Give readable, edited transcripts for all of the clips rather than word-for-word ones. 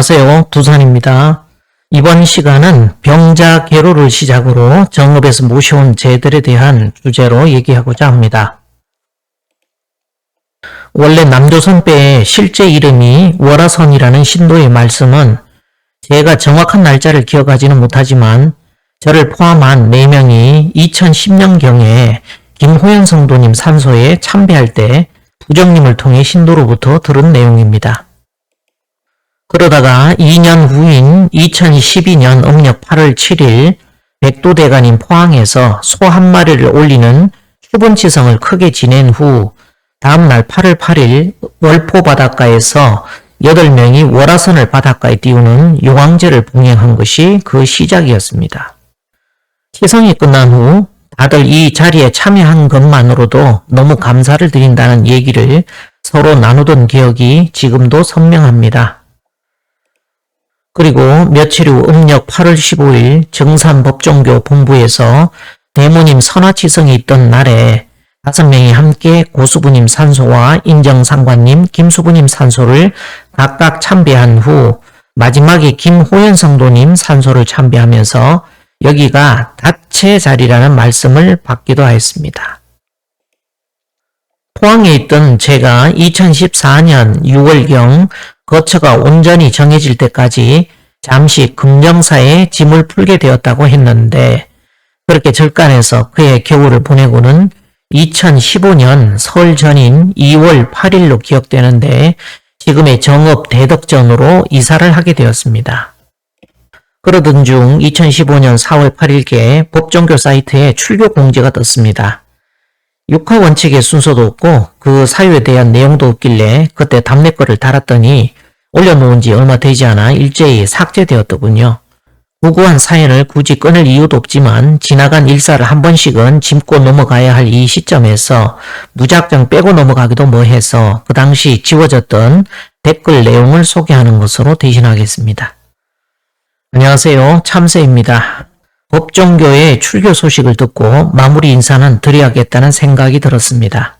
안녕하세요. 두산입니다. 이번 시간은 병자 계로를 시작으로 정읍에서 모셔온 재들에 대한 주제로 얘기하고자 합니다. 원래 남조선배의 실제 이름이 월화선이라는 신도의 말씀은 제가 정확한 날짜를 기억하지는 못하지만 저를 포함한 4명이 2010년경에 김호연 성도님 산소에 참배할 때 부정님을 통해 신도로부터 들은 내용입니다. 그러다가 2년 후인 2012년 음력 8월 7일 백도대간인 포항에서 소 한 마리를 올리는 추분치성을 크게 지낸 후 다음날 8월 8일 월포 바닷가에서 8명이 월화선을 바닷가에 띄우는 용왕제를 봉행한 것이 그 시작이었습니다. 치성이 끝난 후 다들 이 자리에 참여한 것만으로도 너무 감사를 드린다는 얘기를 서로 나누던 기억이 지금도 선명합니다. 그리고 며칠 후 음력 8월 15일 정산법종교 본부에서 대모님 선화치성이 있던 날에 5명이 함께 고수부님 산소와 인정상관님, 김수부님 산소를 각각 참배한 후 마지막에 김호연 성도님 산소를 참배하면서 여기가 다체 자리라는 말씀을 받기도 하였습니다. 포항에 있던 제가 2014년 6월경 거처가 온전히 정해질 때까지 잠시 금정사에 짐을 풀게 되었다고 했는데 그렇게 절간해서 그의 겨울을 보내고는 2015년 설 전인 2월 8일로 기억되는데 지금의 정읍 대덕전으로 이사를 하게 되었습니다. 그러던 중 2015년 4월 8일께 법종교 사이트에 출교 공지가 떴습니다. 육하 원칙의 순서도 없고 그 사유에 대한 내용도 없길래 그때 답례거를 달았더니 올려놓은 지 얼마 되지 않아 일제히 삭제되었더군요. 구구한 사연을 굳이 끊을 이유도 없지만 지나간 일사를 한 번씩은 짚고 넘어가야 할 이 시점에서 무작정 빼고 넘어가기도 뭐해서 그 당시 지워졌던 댓글 내용을 소개하는 것으로 대신하겠습니다. 안녕하세요. 참새입니다. 법종교의 출교 소식을 듣고 마무리 인사는 드려야겠다는 생각이 들었습니다.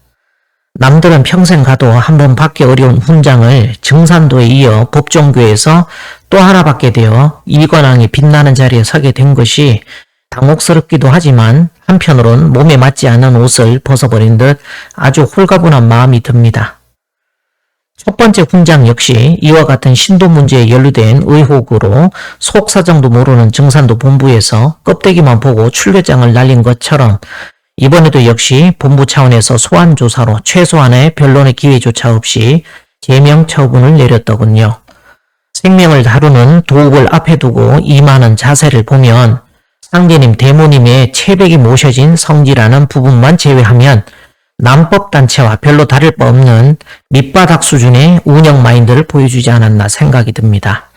남들은 평생 가도 한 번 받기 어려운 훈장을 증산도에 이어 법종교에서 또 하나 받게 되어 일관왕이 빛나는 자리에 서게 된 것이 당혹스럽기도 하지만 한편으론 몸에 맞지 않는 옷을 벗어버린 듯 아주 홀가분한 마음이 듭니다. 첫 번째 훈장 역시 이와 같은 신도 문제에 연루된 의혹으로 속사정도 모르는 증산도 본부에서 껍데기만 보고 출교장을 날린 것처럼 이번에도 역시 본부 차원에서 소환조사로 최소한의 변론의 기회조차 없이 제명 처분을 내렸더군요. 생명을 다루는 도읍을 앞에 두고 임하는 자세를 보면 상제님 대모님의 체백이 모셔진 성지라는 부분만 제외하면 남법단체와 별로 다를 바 없는 밑바닥 수준의 운영 마인드를 보여주지 않았나 생각이 듭니다.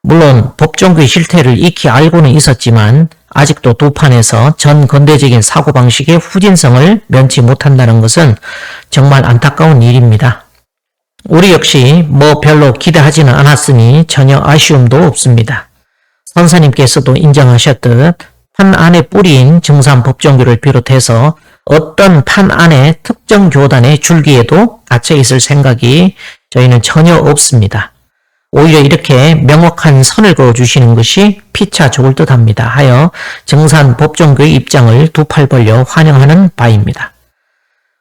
물론 법종교의 실태를 익히 알고는 있었지만 아직도 도판에서 전 근대적인 사고방식의 후진성을 면치 못한다는 것은 정말 안타까운 일입니다. 우리 역시 뭐 별로 기대하지는 않았으니 전혀 아쉬움도 없습니다. 선사님께서도 인정하셨듯 판 안에 뿌리인 증산법종교를 비롯해서 어떤 판 안에 특정 교단의 줄기에도 갇혀 있을 생각이 저희는 전혀 없습니다. 오히려 이렇게 명확한 선을 그어주시는 것이 피차 좋을 듯합니다 하여 증산법종교의 입장을 두 팔 벌려 환영하는 바입니다.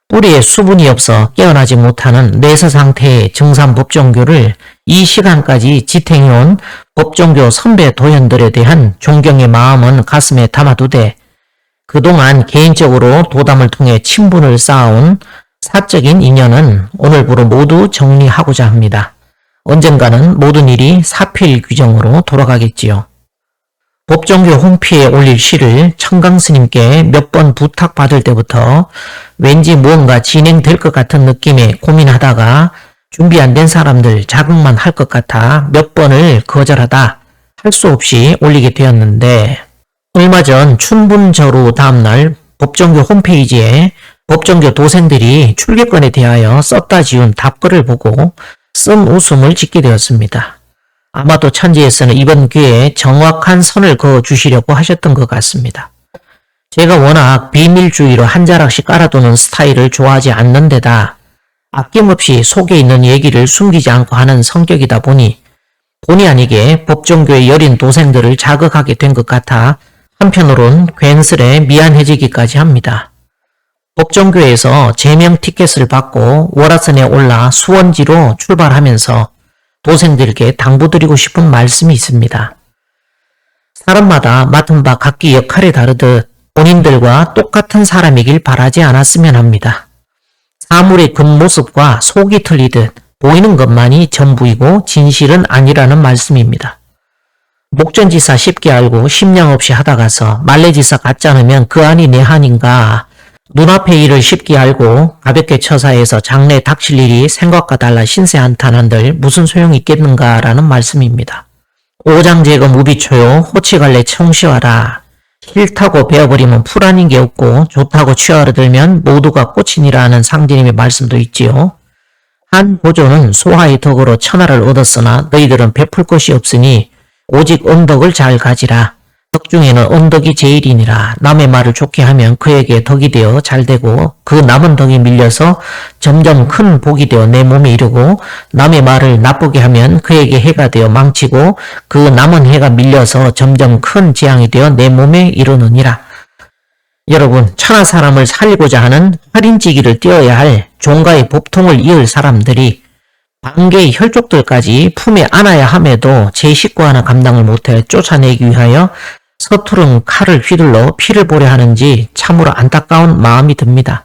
뿌리에 수분이 없어 깨어나지 못하는 내서 상태의 증산법종교를 이 시간까지 지탱해온 법종교 선배 도연들에 대한 존경의 마음은 가슴에 담아두되 그동안 개인적으로 도담을 통해 친분을 쌓아온 사적인 인연은 오늘부로 모두 정리하고자 합니다. 언젠가는 모든 일이 사필 규정으로 돌아가겠지요. 법종교 홈피에 올릴 시를 청강스님께 몇 번 부탁받을 때부터 왠지 무언가 진행될 것 같은 느낌에 고민하다가 준비 안 된 사람들 자극만 할 것 같아 몇 번을 거절하다 할 수 없이 올리게 되었는데 얼마 전 춘분저루 다음날 법종교 홈페이지에 법종교 도생들이 출계권에 대하여 썼다 지운 답글을 보고 쓴 웃음을 짓게 되었습니다. 아마도 천지에서는 이번 기회에 정확한 선을 그어주시려고 하셨던 것 같습니다. 제가 워낙 비밀주의로 한 자락씩 깔아두는 스타일을 좋아하지 않는 데다 아낌없이 속에 있는 얘기를 숨기지 않고 하는 성격이다 보니 본의 아니게 법정교회 여린 도생들을 자극하게 된 것 같아 한편으론 괜스레 미안해지기까지 합니다. 법정교회에서 제명 티켓을 받고 월화선에 올라 수원지로 출발하면서 도생들에게 당부드리고 싶은 말씀이 있습니다. 사람마다 맡은 바 각기 역할이 다르듯 본인들과 똑같은 사람이길 바라지 않았으면 합니다. 사물의 겉모습과 속이 틀리듯 보이는 것만이 전부이고 진실은 아니라는 말씀입니다. 목전지사 쉽게 알고 심량 없이 하다가서 말레지사 갖지 않으면 그 안이 내 한인가. 눈앞의 일을 쉽게 알고 가볍게 처사해서 장래에 닥칠 일이 생각과 달라 신세 한탄한들 무슨 소용이 있겠는가라는 말씀입니다. 오장제거 무비초요 호치갈래 청시하라. 싫다고 베어버리면 풀 아닌 게 없고 좋다고 취하려들면 모두가 꽃이니라는 상제님의 말씀도 있지요. 한 보조는 소하의 덕으로 천하를 얻었으나 너희들은 베풀 것이 없으니 오직 언덕을 잘 가지라. 덕 중에는 언덕이 제일이니라. 남의 말을 좋게 하면 그에게 덕이 되어 잘되고 그 남은 덕이 밀려서 점점 큰 복이 되어 내 몸에 이르고 남의 말을 나쁘게 하면 그에게 해가 되어 망치고 그 남은 해가 밀려서 점점 큰 재앙이 되어 내 몸에 이르느니라. 여러분, 천하 사람을 살리고자 하는 활인지기를 띄어야 할 종가의 법통을 이을 사람들이 반개의 혈족들까지 품에 안아야 함에도 제 식구 하나 감당을 못해 쫓아내기 위하여 서투른 칼을 휘둘러 피를 보려 하는지 참으로 안타까운 마음이 듭니다.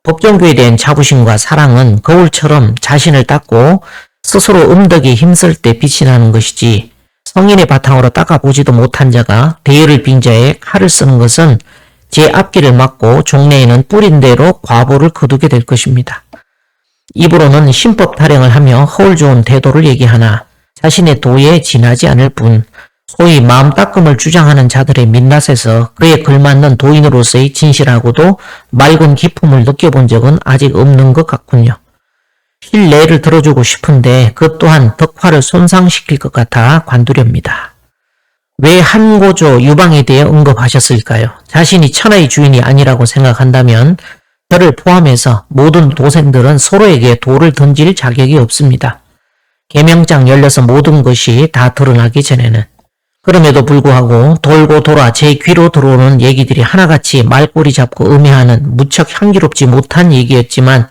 법정교회에 대한 자부심과 사랑은 거울처럼 자신을 닦고 스스로 음덕에 힘쓸 때 빛이 나는 것이지 성인의 바탕으로 닦아보지도 못한 자가 대열을 빈 자에 칼을 쓰는 것은 제 앞길을 막고 종래에는 뿌린 대로 과보를 거두게 될 것입니다. 입으로는 신법 타령을 하며 허울 좋은 태도를 얘기하나 자신의 도에 지나지 않을 뿐 소위 마음 닦음을 주장하는 자들의 민낯에서 그에 걸맞는 도인으로서의 진실하고도 맑은 기품을 느껴본 적은 아직 없는 것 같군요. 실례를 들어주고 싶은데 그 또한 덕화를 손상시킬 것 같아 관두렵니다. 왜 한고조 유방에 대해 언급하셨을까요? 자신이 천하의 주인이 아니라고 생각한다면 저를 포함해서 모든 도생들은 서로에게 돌을 던질 자격이 없습니다. 계명장 열려서 모든 것이 다 드러나기 전에는. 그럼에도 불구하고 돌고 돌아 제 귀로 들어오는 얘기들이 하나같이 말꼬리 잡고 음해하는 무척 향기롭지 못한 얘기였지만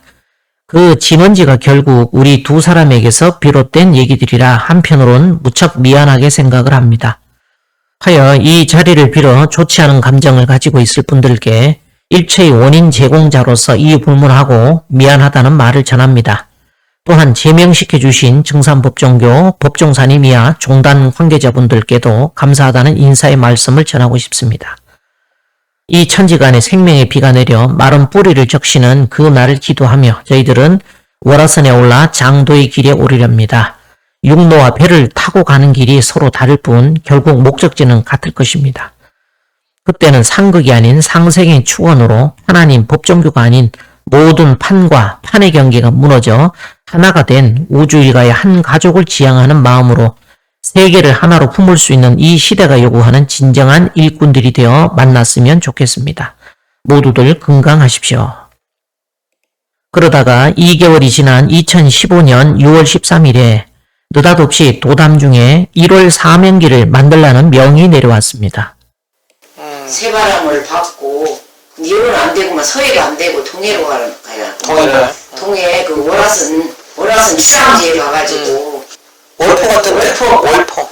그 진원지가 결국 우리 두 사람에게서 비롯된 얘기들이라 한편으론 무척 미안하게 생각을 합니다. 하여 이 자리를 빌어 좋지 않은 감정을 가지고 있을 분들께 일체의 원인 제공자로서 이 불문하고 미안하다는 말을 전합니다. 또한 제명시켜 주신 증산법정교 법종사님이야 종단 관계자분들께도 감사하다는 인사의 말씀을 전하고 싶습니다. 이 천지간에 생명의 비가 내려 마른 뿌리를 적시는 그 날을 기도하며 저희들은 월화선에 올라 장도의 길에 오르렵니다. 육로와 배를 타고 가는 길이 서로 다를 뿐 결국 목적지는 같을 것입니다. 그때는 상극이 아닌 상생의 축원으로 하나님 법정교가 아닌 모든 판과 판의 경계가 무너져 하나가 된 우주 일가의 한 가족을 지향하는 마음으로 세계를 하나로 품을 수 있는 이 시대가 요구하는 진정한 일꾼들이 되어 만났으면 좋겠습니다. 모두들 건강하십시오. 그러다가 2개월이 지난 2015년 6월 13일에 느닷없이 도담 중에 1월 사명기를 만들라는 명이 내려왔습니다. 새바람을 받고 니로는 안 되고만 서해가 안 되고 동해로 가야 동해 그 월화선 추상지에 가가지고 월포 같은데? 월포.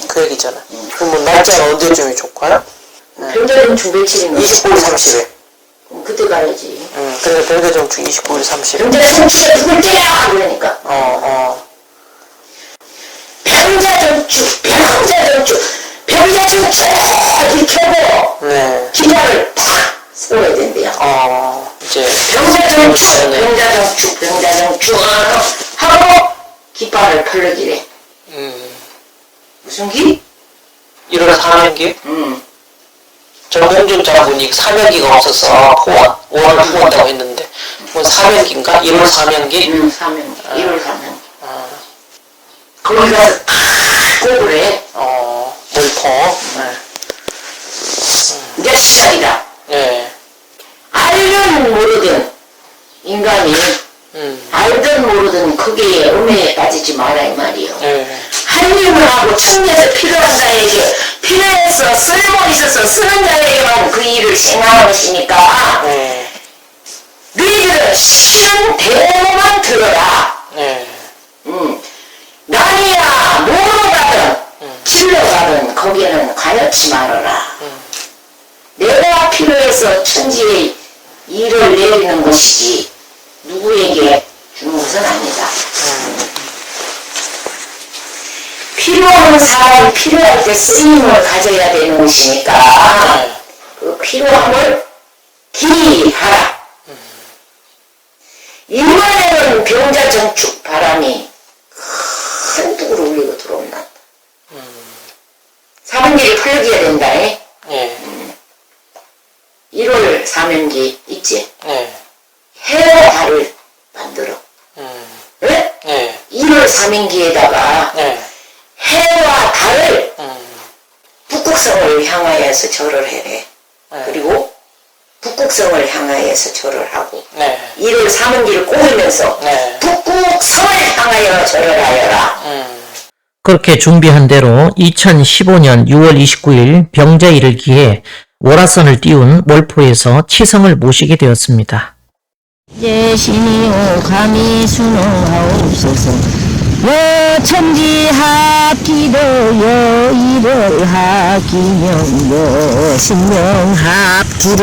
그 얘기잖아. 그럼 뭐 날짜는 언제쯤이 좋을까요? 병자정축 며칠인가? 29일, 30일. 그때 가야지. 그래서 병자정축 29일, 30일. 병자정축에 누굴 때야! 그러니까. 병자정축 이렇게 하고 네. 기타를 탁 세워야 된대요. 이제. 병자정축 하고 깃발을 펄럭이래. 무슨 기? 1월 사명기? 정봉준 장군이 사명기가 없어서 포원, 5월 후원다고 했는데, 뭐 사명기인가? 1월 사명기? 사명기. 1월 사명기. 거기 가서 꼭 해. 월포. 내 시간이다. 네. 알든 모르든 인간이 알든 모르든 거기에 음해에 빠지지 마라 이 말이요. 네. 필요하고 천리에서 필요한 자에게 필요해서 쓸모 있어서 쓰는 자에게만 그 일을 행하는 것이니까 너희들은 쉬운 대모만 들어라. 남이야 뭐로 가든 길로 가든 거기에는 관여치 말아라. 내가 필요해서 천지의 일을 내리는 것이지 누구에게 주는 것은 아니다. 필요한 사람이 필요할 때 쓰임을 가져야 되는 것이니까 그 필요함을 기하라. 이번에는 병자 정축 바람이 큰 뚝으로 울리고 들어온다. 사명기를 풀려야 된다. 1월 사명기 있지? 해와 달을 만들어. 왜? 1월 사명기에다가 해와 달을 북극성을 향하여서 절을 해. 그리고 북극성을 향하여서 절을 하고 1월 사명기를 꼬으면서 북극성을 향하여 절을 하여라. 그렇게 준비한 대로 2015년 6월 29일 병자일을 기해 월화선을 띄운 월포에서 치성을 모시게 되었습니다. 제신이오 감히 순응하옵소서 여천지합기도 여일을 하기명 여신명합기를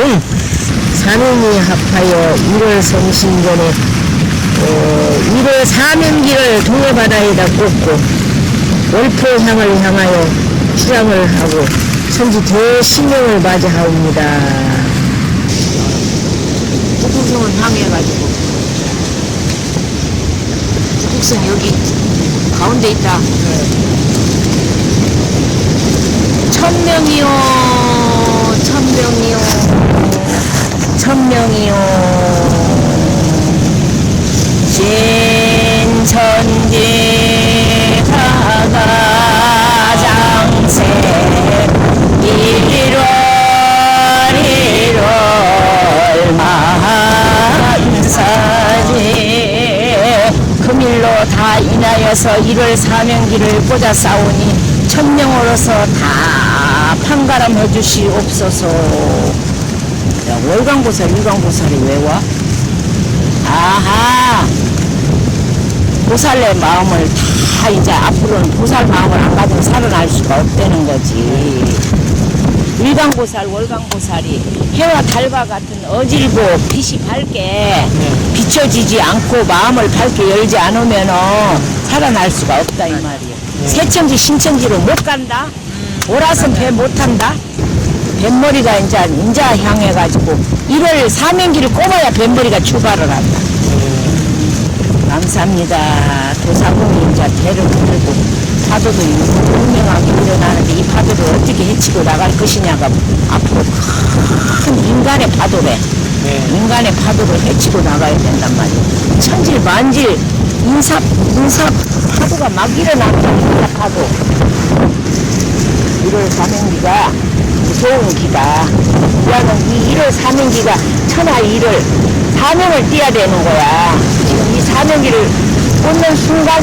사명이 합하여 1월 성신전에 1월 사명기를 동해바다에다 꽂고 월포향을 향하여 출항을 하고 천지 대신명을 맞이하옵니다. 북극성을 향해가지고 북극성 여기 가운데 있다. 천명이요 천명이요 천명이요 진천지 가가장세 1월 만사지 금일로 다 인하여서 1월 사명기를 꽂아 싸우니 천명으로서 다 판가름해 주시옵소서. 야, 월광보살 일광보살이 왜 와? 아하, 보살의 마음을 다 이제 앞으로는 보살 마음을 안 가지고 살아날 수가 없다는 거지. 일광보살, 월광보살이 해와 달과 같은 어질고 빛이 밝게 비춰지지 않고 마음을 밝게 열지 않으면 살아날 수가 없다 이 말이야. 새천지 신천지로 못 간다. 오라선 배 못 탄다. 뱃머리가 이제 향해가지고 1월 사명기를 꼽아야 뱃머리가 출발을 한다. 감사합니다. 도사공이 이제 배를 흔들고 파도도 분명하게 일어나는데 이 파도를 어떻게 헤치고 나갈 것이냐가 앞으로 큰 인간의 파도래. 인간의 파도를 헤치고 나가야 된단 말이야. 천질 만질 인사 파도가 막 일어나는 인사 파도. 1월 사명기가 무서운 기다. 우리는 이 1월 사명기가 천하 일을 사명을 띄어야 되는 거야. 지금 이 사명기를 꽂는 순간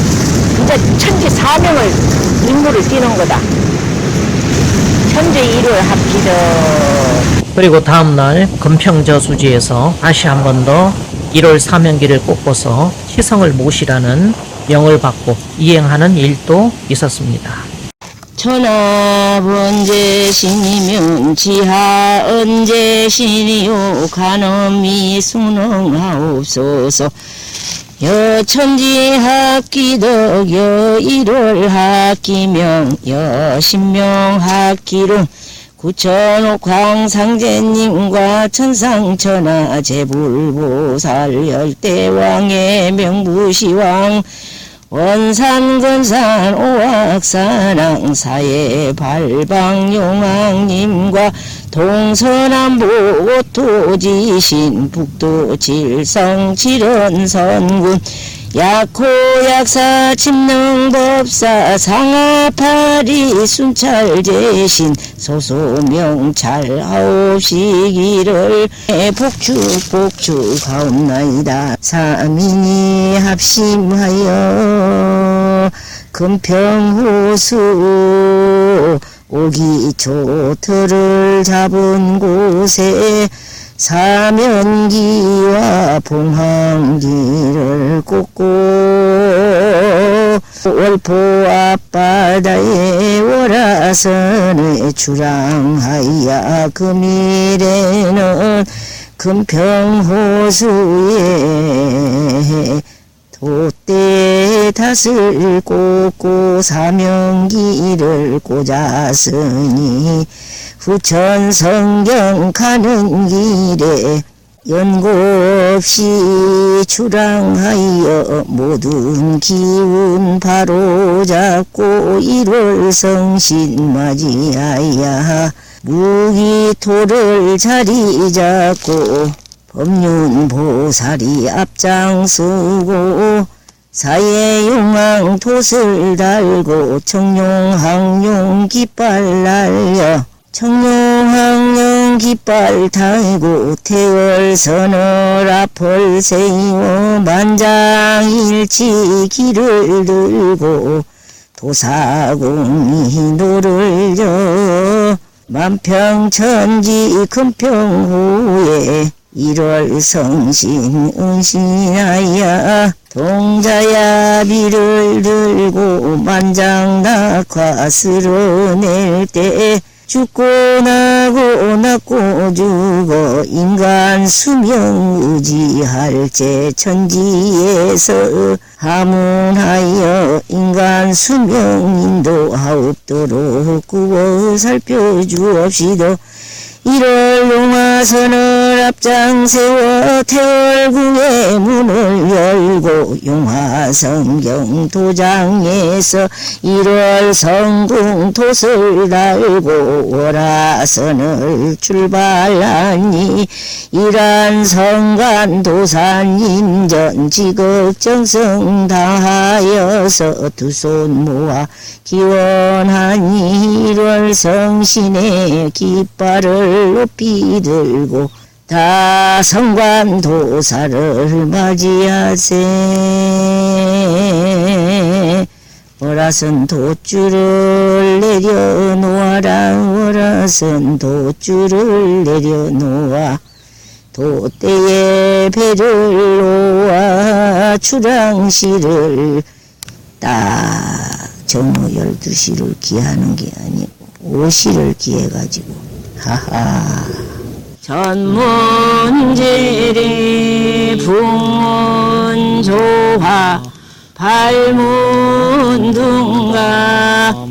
이제 천지 사명을 임무를 띄는 거다. 천재 일을 합기도. 그리고 다음날 금평저수지에서 다시 한 번 더 1월 사명기를 꽂고서 치성을 모시라는 명을 받고 이행하는 일도 있었습니다. 천하번제신이면 지하언제신이요 간엄히 순응하옵소서. 여천지합기덕 여일월합기명 여신명합기를 구천옥 광상제님과 천상천하 제불보살 열대왕의 명부시왕 원산건산 오악산왕사의 발방용왕님과 동서남북 오토지신 북도 질성칠원선군 약호약사 침능법사 상하파리 순찰제신 소소명찰하옵시기를 복축하옵나이다. 사민이 합심하여 금평호수 오기초터를 잡은 곳에 사면기와 봉황기를 꽂고 월포 앞바다에 월화선에 출항하여 금일에는 금평호수에 돛대 닷을 꽂고 사명기를 꽂았으니 후천 성경 가는 길에 연고 없이 출항하여 모든 기운 바로잡고 1월 성신 맞이하여 무기토를 자리 잡고 법륜보살이 앞장서고 사예용왕 돛을 달고 청룡항룡 깃발 날려 청룡항룡 깃발 달고 태월선을 앞을 세워 만장일치 길을 들고 도사공이 노를 져 만평천지 금평후에 1월 성신 은신하여 동자야비를 들고 만장낙화 쓸어낼 때 죽고 나고 낳고 죽어 인간 수명 의지할 제 천지에서 하문하여 인간 수명 인도하옵도록 구워 살펴주옵시도 1월 용화선을 앞장 세워 태월궁의 문을 열고 용화성경 도장에서 1월 성궁 돛을 달고 월화선을 출발하니 이란 성간 도산 인전 지극정성 다하여서 두 손 모아 기원하니 1월 성신의 깃발을 높이 들고 다 성관 도사를 맞이하세. 월화선 돛줄을 내려놓아라. 월화선 돛줄을 내려놓아. 돛대에 배를 놓아 출항시를 딱 정오 12시를 기하는 게 아니고 5시를 기해가지고 하하. 전문제리 풍문조화 발문둥가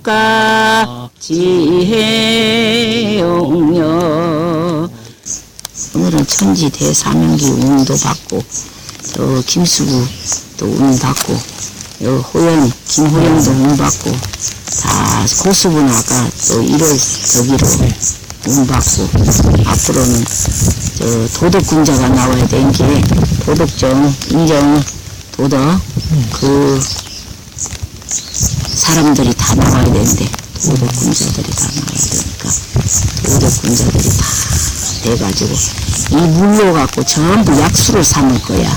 육정육가 지혜용녀. 오늘은 천지 대사명기 운도 받고 또 김수구 또 운 받고 호연 김호연도 운 받고 다 고수분 아까 또 1월 저기로 운 받고 앞으로는 저 도덕군자가 나와야 되는 게 도덕정 인정 도덕 그 사람들이 다 나와야 되는데 도덕군자들이 다 나와야 되니까 도덕군자들이 다 돼가지고 이 물로 갖고 전부 약수를 삼을 거야.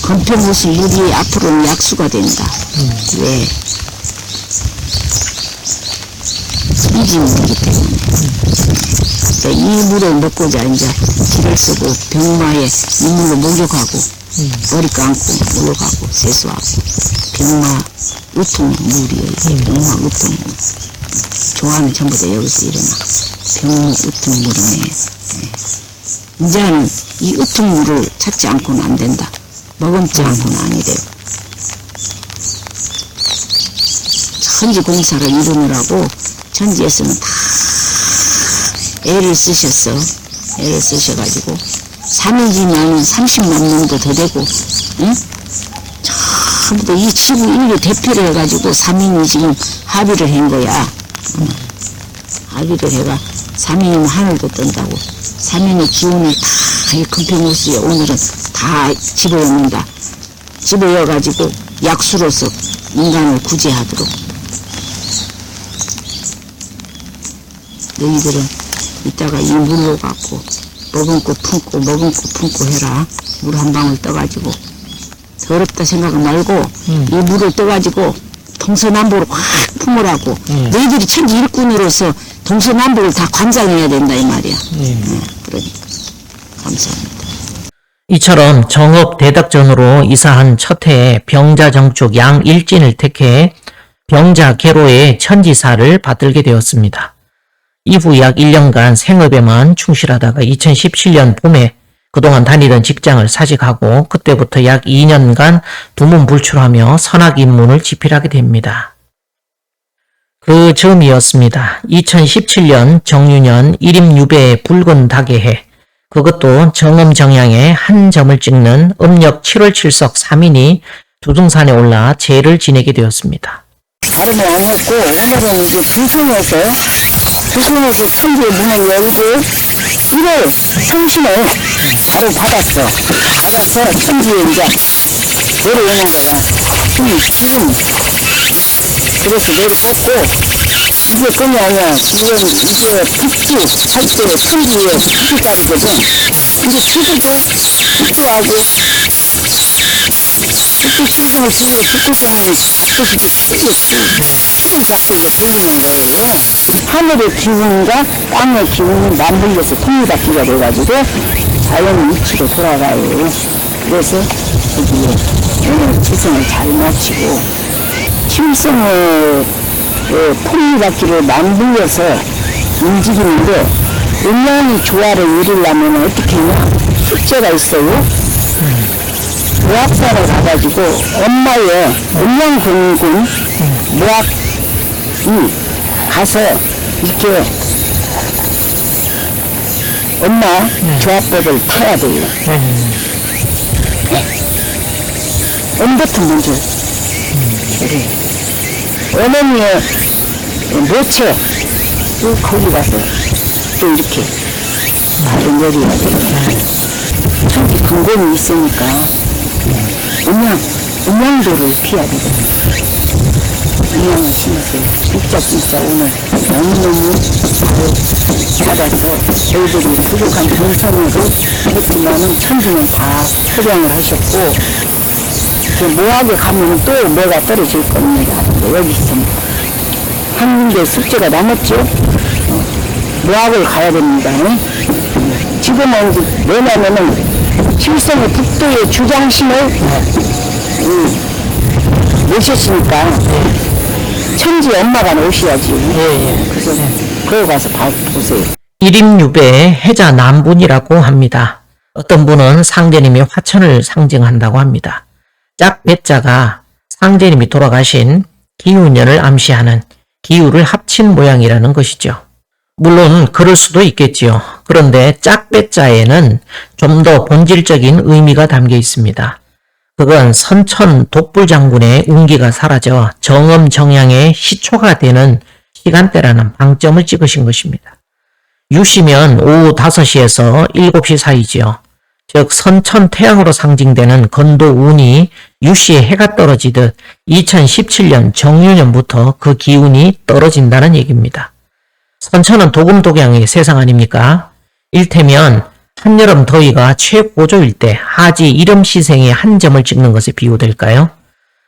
건평호수 물이 앞으로는 약수가 된다. 왜? 이 물이기 때문에. 그러니까 이 물을 먹고자 이제 길을 쓰고 병마에 이 물로 목욕하고 머리 감고 목욕하고 세수하고 병마 우통물이에요. 병마 우통물. 좋아하는 전부 다 여기서 일어나. 병마 우통물이네. 이제는 이 우통물을 찾지 않고는 안 된다. 머금지 않고는 아니 돼요. 천지 공사를 이루느라고 천지에서는 다 애를 쓰셨어. 애를 쓰셔가지고 3일이면 30만 명도 더 되고 응? 전부 다 이 지구 인류 대표를 해가지고 3인이 지금 합의를 한 거야. 합의를 해가 3인이면 하늘도 뜬다고. 3인의 기운을 다 이 금평호수에 오늘은 다 집어넣는다. 집어여가지고 약수로서 인간을 구제하도록. 너희들은 이따가 이 물로 갖고 머금고 품고 해라. 물 한 방울 떠가지고 더 어렵다 생각 말고 이 물을 떠가지고 동서남북으로 확 품으라고 너희들이 천지 일꾼으로서 동서남북을 다 관장해야 된다 이 말이야. 그러니까 감사합니다. 이처럼 정업 대덕전으로 이사한 첫 해에 병자 정축 양 일진을 택해 병자 계로의 천지사를 받들게 되었습니다. 이후 약 1년간 생업에만 충실하다가 2017년 봄에 그동안 다니던 직장을 사직하고 그때부터 약 2년간 두문불출하며 선악 인문을 집필하게 됩니다. 그 즈음이었습니다. 2017년 정유년 일임유배의 붉은 닭의 해, 그것도 정음정양의 한 점을 찍는 음력 7월 7석 3인이 두둥산에 올라 제를 지내게 되었습니다. 다름이 아니었고 오늘은 이제 부송에서 천지의 문을 열고 1월 성신을 바로 받았어. 천지에 이제 내려오는 거야. 지금 그래서 내려갔고 이게 끈이 아니야. 지금 이게 북주 할 때 천지에 북주달이거든. 근데 지금도 북주하고 북주 출근을 지금 북주정을 앞서서 크겠지. 크게 잡고 이제 돌리는 거예요. 하늘의 기운과 땅의 기운이 맞물려서 통일받기가 돼가지고 자연 위치로 돌아가요. 그래서 여기에 오늘 지성을 잘 마치고 칠성의 통일받기를 맞물려서 움직이는데 음양이 조화를 이루려면 어떻게 했냐? 숙제가 있어요. 무학산을 가가지고 엄마의 음양군군 무학이 가서 이렇게 엄마 조합법을 타야 돼요. 엄부터 먼저 어머니의 모체 쭉 거기 가서 또 이렇게 발을 내려야 돼요. 저기 근본이 있으니까 음양도를 피해야 되거든요. 음양을 심어서 진짜 오늘 너무너무 받아서 저희들이 부족한 동선으로 했지만은 천지는 다 초량을 하셨고 그 모학에 가면 또 뭐가 떨어질 겁니다. 여기 있습니다. 한 군데 숙제가 남았죠. 모학을 가야 됩니다. 지금은 뭐냐면은 칠성의 북도의 주장신을 모셨으니까 천지 엄마가 오셔야지. 그래서 거기 가서 보세요. 일임유배의 해자 남분이라고 합니다. 어떤 분은 상제님이 화천을 상징한다고 합니다. 짝배자가 상제님이 돌아가신 기우년을 암시하는 기우를 합친 모양이라는 것이죠. 물론 그럴 수도 있겠지요. 그런데 짝배자에는 좀 더 본질적인 의미가 담겨 있습니다. 그건 선천 독불장군의 운기가 사라져 정엄정양의 시초가 되는 시간대라는 방점을 찍으신 것입니다. 유시면 오후 5시에서 7시 사이지요. 즉 선천 태양으로 상징되는 건도 운이 유시에 해가 떨어지듯 2017년 정유년부터 그 기운이 떨어진다는 얘기입니다. 선천은 도금독양의 세상 아닙니까? 일테면 한여름 더위가 최고조일 때 하지 일음시생의 한 점을 찍는 것에 비유될까요?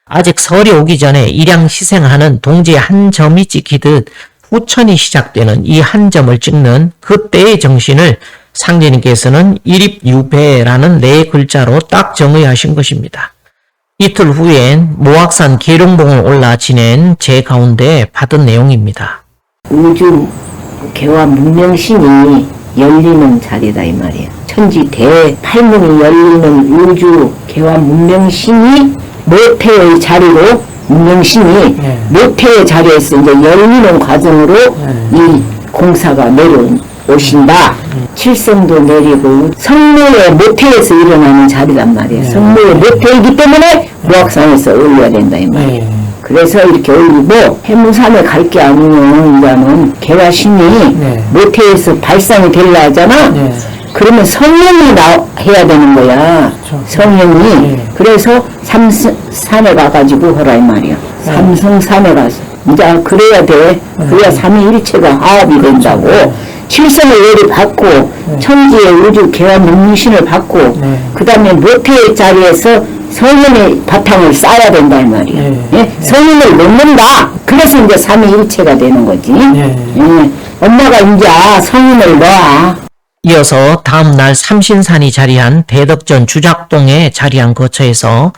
아직 설이 오기 전에 일양시생하는 동지의 한 점이 찍히듯 후천이 시작되는 이 한 점을 찍는 그때의 정신을 상제님께서는 일입유배라는 네 글자로 딱 정의하신 것입니다. 이틀 후엔 모악산 계룡봉을 올라 지낸 제 가운데 받은 내용입니다. 우주 개화 문명신이 열리는 자리다 이 말이야. 천지 대팔문이 열리는 우주 개화 문명신이 모태의 자리로 문명신이 모태의 자리에서 이제 열리는 과정으로 이 공사가 내려오신다. 칠성도 내리고 성모의 모태에서 일어나는 자리란 말이야. 성모의 모태이기 때문에 무학산에서 올려야 된다 이 말이야. 그래서 이렇게 올리고 해무산에 갈 게 아니면 이제는 개화신이 모태에서 발상이 되려 하잖아. 그러면 성령이 해야 되는 거야. 성령이. 그래서 삼산에 가가지고 하라 이 말이야. 삼성산에 가서. 이제 그래야 돼. 그래야 삼위일체가 화합이 된다고. 칠성의 예를 받고 천지의 우주 개화 명신을 받고 그 다음에 모태의 자리에서 성인의 바탕을 쌓아야 된다 이 말이야. 예? 성인을 놓는다. 그래서 이제 삼위일체가 되는 거지. 엄마가 이제 성인을 놓아. 이어서 다음날 삼신산이 자리한 대덕전 주작동에 자리한 거처에서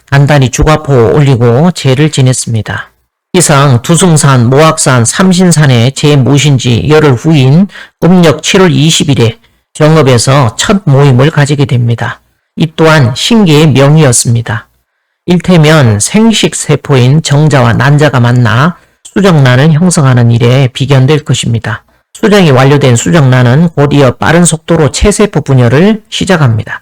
간단히 주가포 올리고 제를 지냈습니다. 이상 두승산, 모악산, 삼신산의 제 모신 지 열흘 후인 음력 7월 20일에 정읍에서 첫 모임을 가지게 됩니다. 이 또한 신기의 명이었습니다. 일테면 생식세포인 정자와 난자가 만나 수정란을 형성하는 일에 비견될 것입니다. 수정이 완료된 수정란은 곧이어 빠른 속도로 체세포 분열을 시작합니다.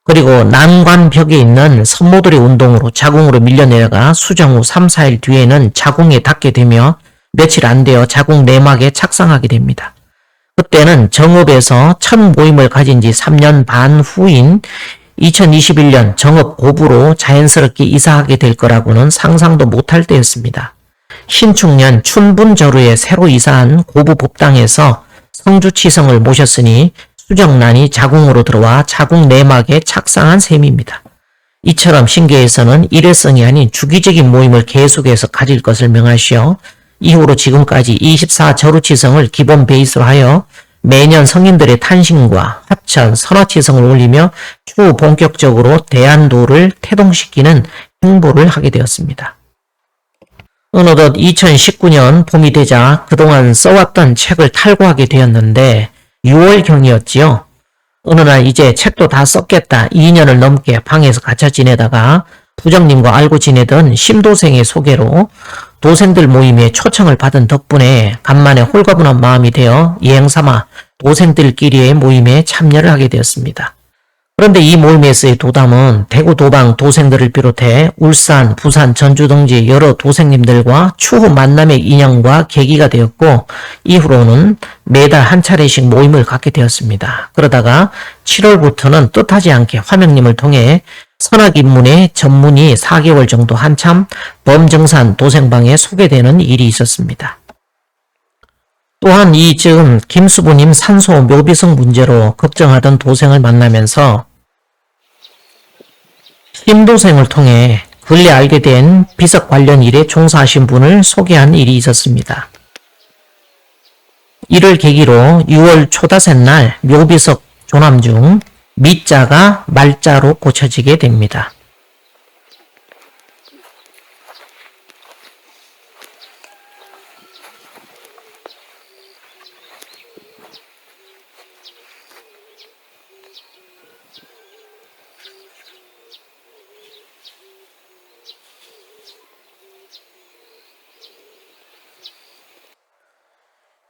그리고 난관벽에 있는 섬모들의 운동으로 자궁으로 밀려내려가 수정 후 3, 4일 뒤에는 자궁에 닿게 되며 며칠 안 되어 자궁 내막에 착상하게 됩니다. 그때는 정읍에서 첫 모임을 가진 지 3년 반 후인 2021년 정읍 고부로 자연스럽게 이사하게 될 거라고는 상상도 못할 때였습니다. 신축년 춘분저루에 새로 이사한 고부 법당에서 성주치성을 모셨으니 수정란이 자궁으로 들어와 자궁 내막에 착상한 셈입니다. 이처럼 신계에서는 일회성이 아닌 주기적인 모임을 계속해서 가질 것을 명하시어 이후로 지금까지 24저루치성을 기본 베이스로 하여 매년 성인들의 탄신과 화천, 선화치성을 올리며 추후 본격적으로 대안도를 태동시키는 행보를 하게 되었습니다. 어느덧 2019년 봄이 되자 그동안 써왔던 책을 탈고하게 되었는데 6월경이었지요. 어느 날 이제 책도 다 썼겠다 2년을 넘게 방에서 갇혀 지내다가 부정님과 알고 지내던 심도생의 소개로 도생들 모임에 초청을 받은 덕분에 간만에 홀가분한 마음이 되어 예행삼아 도생들끼리의 모임에 참여를 하게 되었습니다. 그런데 이 모임에서의 도담은 대구 도방 도생들을 비롯해 울산, 부산, 전주 등지 여러 도생님들과 추후 만남의 인연과 계기가 되었고 이후로는 매달 한 차례씩 모임을 갖게 되었습니다. 그러다가 7월부터는 뜻하지 않게 화명님을 통해 선악인문의 전문의 4개월 정도 한참 범정산 도생방에 소개되는 일이 있었습니다. 또한 이 즈음 김수부님 산소 묘비성 문제로 걱정하던 도생을 만나면서 심도생을 통해 근래 알게 된 비석 관련 일에 종사하신 분을 소개한 일이 있었습니다. 이를 계기로 6월 초다새 날 묘비석 조남 중 미자가 말자로 고쳐지게 됩니다.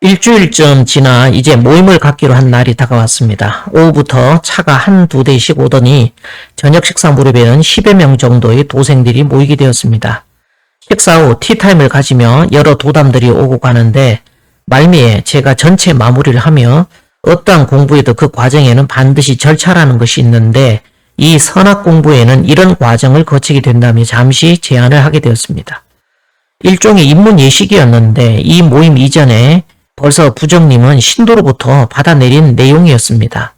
일주일쯤 지나 이제 모임을 갖기로 한 날이 다가왔습니다. 오후부터 차가 한두 대씩 오더니 저녁 식사 무렵에는 10여 명 정도의 도생들이 모이게 되었습니다. 식사 후 티타임을 가지며 여러 도담들이 오고 가는데 말미에 제가 전체 마무리를 하며 어떠한 공부에도 그 과정에는 반드시 절차라는 것이 있는데 이 선악 공부에는 이런 과정을 거치게 된다며 잠시 제안을 하게 되었습니다. 일종의 입문 예식이었는데 이 모임 이전에 벌써 부정님은 신도로부터 받아내린 내용이었습니다.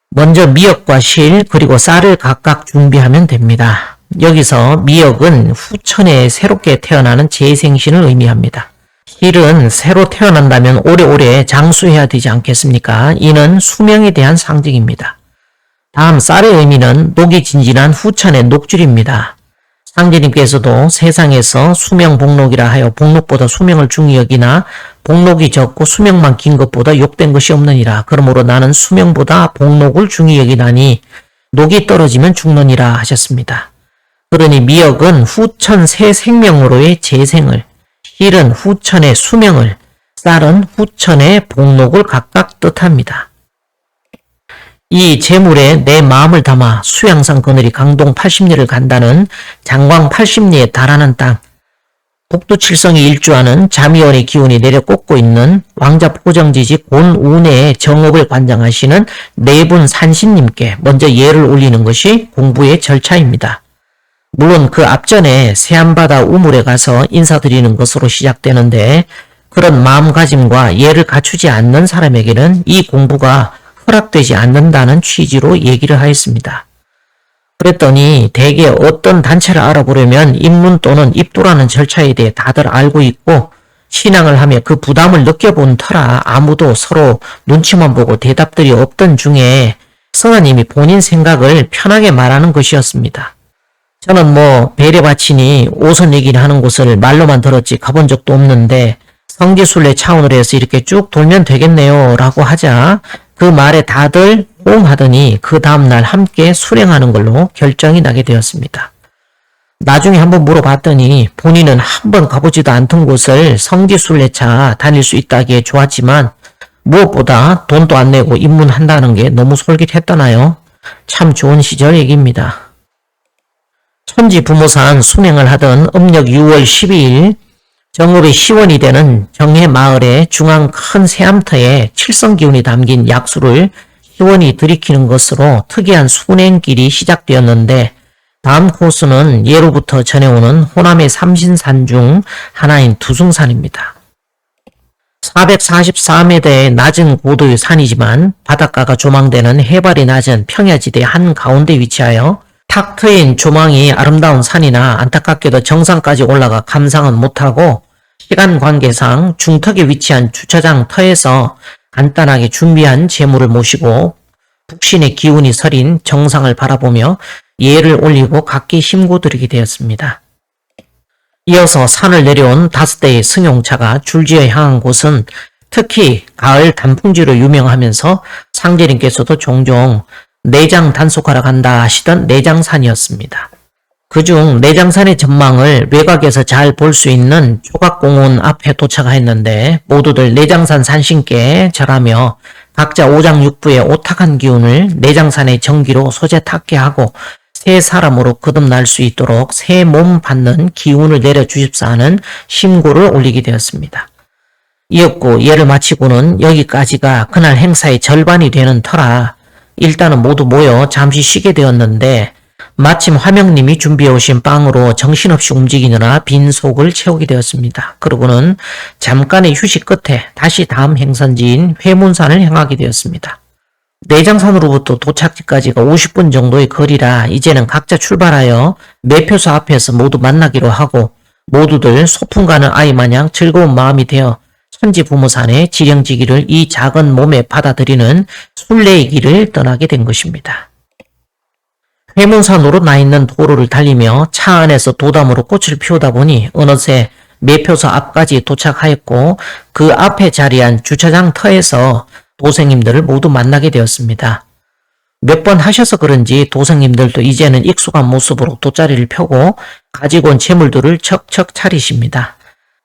먼저 미역과 실 그리고 쌀을 각각 준비하면 됩니다. 여기서 미역은 후천에 새롭게 태어나는 재생신을 의미합니다. 실은 새로 태어난다면 오래오래 장수해야 되지 않겠습니까? 이는 수명에 대한 상징입니다. 다음 쌀의 의미는 녹이 진진한 후천의 녹줄입니다. 상제님께서도 세상에서 수명 복록이라 하여 복록보다 수명을 중히 여기나 복록이 적고 수명만 긴 것보다 욕된 것이 없느니라. 그러므로 나는 수명보다 복록을 중히 여기나니 녹이 떨어지면 죽느니라 하셨습니다. 그러니 미역은 후천 새 생명으로의 재생을, 실은 후천의 수명을, 쌀은 후천의 복록을 각각 뜻합니다. 이 제물에 내 마음을 담아 수양산 그늘이 강동 80리를 간다는 장광 80리에 달하는 땅, 북두칠성이 일주하는 자미원의 기운이 내려 꽂고 있는 왕자포정지지 곤운의 정업을 관장하시는 네분 산신님께 먼저 예를 올리는 것이 공부의 절차입니다. 물론 그 앞전에 세안바다 우물에 가서 인사드리는 것으로 시작되는데 그런 마음가짐과 예를 갖추지 않는 사람에게는 이 공부가 허락되지 않는다는 취지로 얘기를 하였습니다. 그랬더니 대개 어떤 단체를 알아보려면 입문 또는 입도라는 절차에 대해 다들 알고 있고 신앙을 하며 그 부담을 느껴본 터라 아무도 서로 눈치만 보고 대답들이 없던 중에 성아님이 본인 생각을 편하게 말하는 것이었습니다. 저는 배려바치니 오선 얘기를 하는 곳을 말로만 들었지 가본 적도 없는데 성지순례 차원으로 해서 이렇게 쭉 돌면 되겠네요 라고 하자 그 말에 다들 호응하더니 그 다음날 함께 수행하는 걸로 결정이 나게 되었습니다. 나중에 한번 물어봤더니 본인은 한번 가보지도 않던 곳을 성지순례차 다닐 수 있다기에 좋았지만 무엇보다 돈도 안 내고 입문한다는 게 너무 솔깃했다나요? 참 좋은 시절 얘기입니다. 천지부모산 순행을 하던 음력 6월 12일 정읍의 시원이 되는 정해마을의 중앙 큰 새암터에 칠성기운이 담긴 약수를 시원이 들이키는 것으로 특이한 순행길이 시작되었는데 다음 코스는 예로부터 전해오는 호남의 삼신산 중 하나인 두승산입니다. 444m의 낮은 고도의 산이지만 바닷가가 조망되는 해발이 낮은 평야지대 한가운데 위치하여 탁 트인 조망이 아름다운 산이나 안타깝게도 정상까지 올라가 감상은 못하고 시간 관계상 중턱에 위치한 주차장 터에서 간단하게 준비한 제물을 모시고 북신의 기운이 서린 정상을 바라보며 예를 올리고 각기 힘고드리게 되었습니다. 이어서 산을 내려온 5대의 승용차가 줄지어 향한 곳은 특히 가을 단풍지로 유명하면서 상제님께서도 종종 내장 단속하러 간다 하시던 내장산이었습니다. 그중 내장산의 전망을 외곽에서 잘 볼 수 있는 조각공원 앞에 도착하였는데 모두들 내장산 산신께 절하며 각자 오장육부의 오탁한 기운을 내장산의 정기로 소재 탁게 하고 새 사람으로 거듭날 수 있도록 새 몸 받는 기운을 내려주십사 하는 심고를 올리게 되었습니다. 이었고 예를 마치고는 여기까지가 그날 행사의 절반이 되는 터라 일단은 모두 모여 잠시 쉬게 되었는데 마침 화명님이 준비해 오신 빵으로 정신없이 움직이느라 빈 속을 채우게 되었습니다. 그러고는 잠깐의 휴식 끝에 다시 다음 행선지인 회문산을 향하게 되었습니다. 내장산으로부터 도착지까지가 50분 정도의 거리라 이제는 각자 출발하여 매표소 앞에서 모두 만나기로 하고 모두들 소풍 가는 아이 마냥 즐거운 마음이 되어 천지부모산의 지령지기를 이 작은 몸에 받아들이는 순례의 길을 떠나게 된 것입니다. 회문산으로 나 있는 도로를 달리며 차 안에서 도담으로 꽃을 피우다 보니 어느새 매표소 앞까지 도착하였고 그 앞에 자리한 주차장 터에서 도생님들을 모두 만나게 되었습니다. 몇 번 하셔서 그런지 도생님들도 이제는 익숙한 모습으로 돗자리를 펴고 가지고 온 재물들을 척척 차리십니다.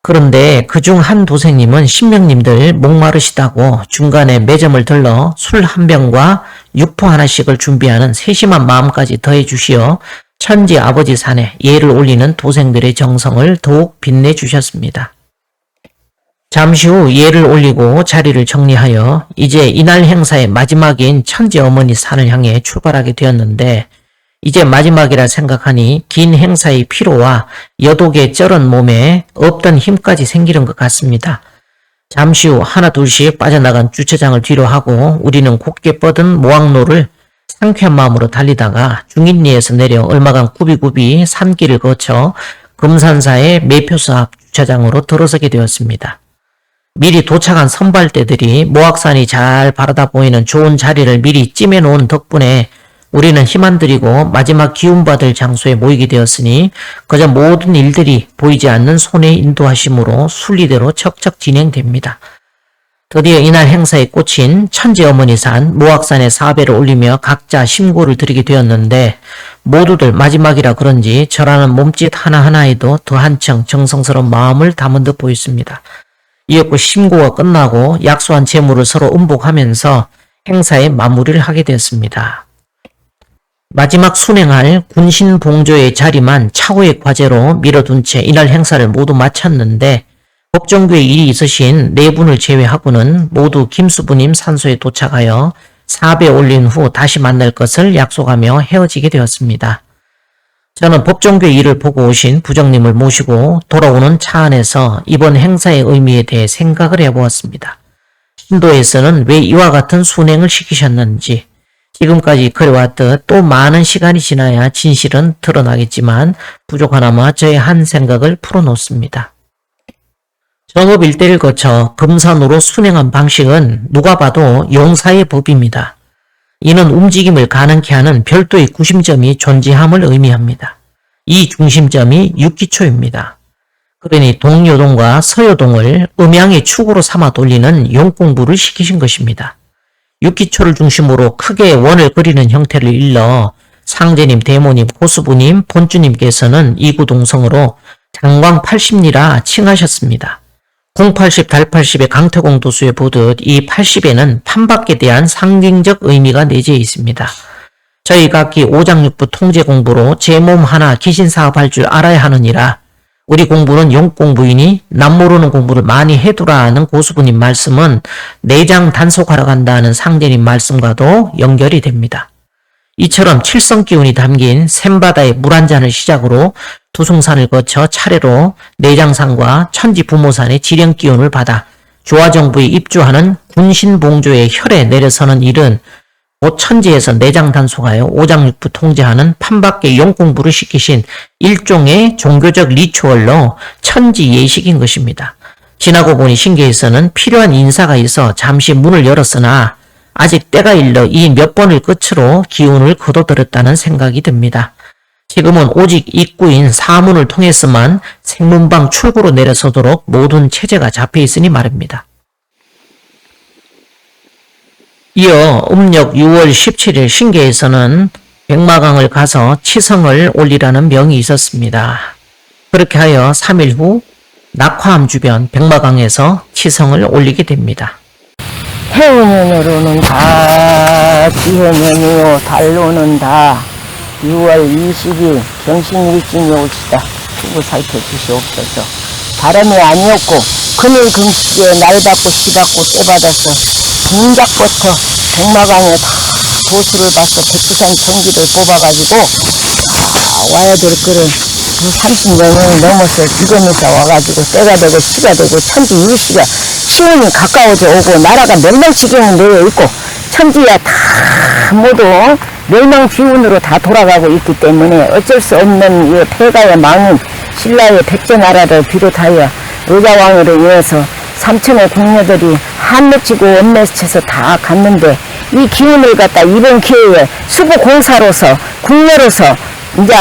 그런데 그중 한 도생님은 신명님들 목마르시다고 중간에 매점을 들러 술 한 병과 육포 하나씩을 준비하는 세심한 마음까지 더해 주시어 천지 아버지 산에 예를 올리는 도생들의 정성을 더욱 빛내 주셨습니다. 잠시 후 예를 올리고 자리를 정리하여 이제 이날 행사의 마지막인 천지 어머니 산을 향해 출발하게 되었는데 이제 마지막이라 생각하니 긴 행사의 피로와 여독의 쩔은 몸에 없던 힘까지 생기는 것 같습니다. 잠시 후 하나 둘씩 빠져나간 주차장을 뒤로 하고 우리는 곧게 뻗은 모항로를 상쾌한 마음으로 달리다가 중인리에서 내려 얼마간 굽이굽이 산길을 거쳐 금산사의 매표소 앞 주차장으로 들어서게 되었습니다. 미리 도착한 선발대들이 모악산이 잘 바라다 보이는 좋은 자리를 미리 찜해놓은 덕분에 우리는 힘 안 들이고 마지막 기운받을 장소에 모이게 되었으니 그저 모든 일들이 보이지 않는 손의 인도하심으로 순리대로 척척 진행됩니다. 드디어 이날 행사의 꽃인 천지어머니산 모악산의 사배를 올리며 각자 심고를 드리게 되었는데 모두들 마지막이라 그런지 저라는 몸짓 하나하나에도 더 한층 정성스러운 마음을 담은 듯 보였습니다. 이었고 심고가 끝나고 약소한 재물을 서로 음복하면서 행사의 마무리를 하게 되었습니다. 마지막 순행할 군신봉조의 자리만 차후의 과제로 미뤄둔 채 이날 행사를 모두 마쳤는데 법정교에 일이 있으신 4분을 제외하고는 모두 김수부님 산소에 도착하여 사배 올린 후 다시 만날 것을 약속하며 헤어지게 되었습니다. 저는 법정교 일을 보고 오신 부정님을 모시고 돌아오는 차 안에서 이번 행사의 의미에 대해 생각을 해보았습니다. 신도에서는 왜 이와 같은 순행을 시키셨는지, 지금까지 그래왔듯 또 많은 시간이 지나야 진실은 드러나겠지만 부족하나마 저의 한 생각을 풀어놓습니다. 정업 일대를 거쳐 금산으로 순행한 방식은 누가 봐도 용사의 법입니다. 이는 움직임을 가능케 하는 별도의 구심점이 존재함을 의미합니다. 이 중심점이 육기초입니다. 그러니 동요동과 서요동을 음양의 축으로 삼아 돌리는 용공부를 시키신 것입니다. 육기초를 중심으로 크게 원을 그리는 형태를 일러 상제님, 대모님, 고수부님, 본주님께서는 이구동성으로 장광 80리라 칭하셨습니다. 080 달80의 강태공 도수에 보듯 이 80에는 판박에 대한 상징적 의미가 내재해 있습니다. 저희 각기 오장육부 통제 공부로 제 몸 하나 기신사업할 줄 알아야 하느니라. 우리 공부는 용공부이니 남모르는 공부를 많이 해두라 하는 고수부님 말씀은 내장 단속하러 간다는 상제님 말씀과도 연결이 됩니다. 이처럼 칠성기운이 담긴 샘바다의 물 한 잔을 시작으로 두숭산을 거쳐 차례로 내장산과 천지부모산의 지령기운을 받아 조화정부에 입주하는 군신봉조의 혈에 내려서는 일은 곧 천지에서 내장단속하여 오장육부 통제하는 판밖의 용공부를 시키신 일종의 종교적 리추얼로 천지예식인 것입니다. 지나고 보니 신계에서는 필요한 인사가 있어 잠시 문을 열었으나 아직 때가 일러 이 몇 번을 끝으로 기운을 거둬들였다는 생각이 듭니다. 지금은 오직 입구인 사문을 통해서만 생문방 출구로 내려서도록 모든 체제가 잡혀있으니 말입니다. 이어 음력 6월 17일 신계에서는 백마강을 가서 치성을 올리라는 명이 있었습니다. 그렇게 하여 3일 후 낙화암 주변 백마강에서 치성을 올리게 됩니다. 해운년으로는 다 지해년이요 달로는 다 6월 20일 경신일진이 오시다. 두고 살펴주시옵소서. 바람이 아니었고 금일 금시에 날 받고 시 받고 때 받아서 진작부터 백마강에 다 도수를 봐서 백두산 전기를 뽑아가지고 와야 될 거를 30년을 넘어서 지금에서 와가지고 때가 되고 시가 되고 천지 일시가 시온이 가까워져 오고 나라가 멸망지경에 놓여 있고 천지야 다 모두 멸망 기운으로 다 돌아가고 있기 때문에 어쩔 수 없는 이 폐가의 망인 신라의 백제나라를 비롯하여 의자왕으로 인해서 삼천의 궁녀들이 한맺히고 원맺혀서 다 갔는데 이 기운을 갖다 이번 기회에 수부공사로서 궁녀로서 이제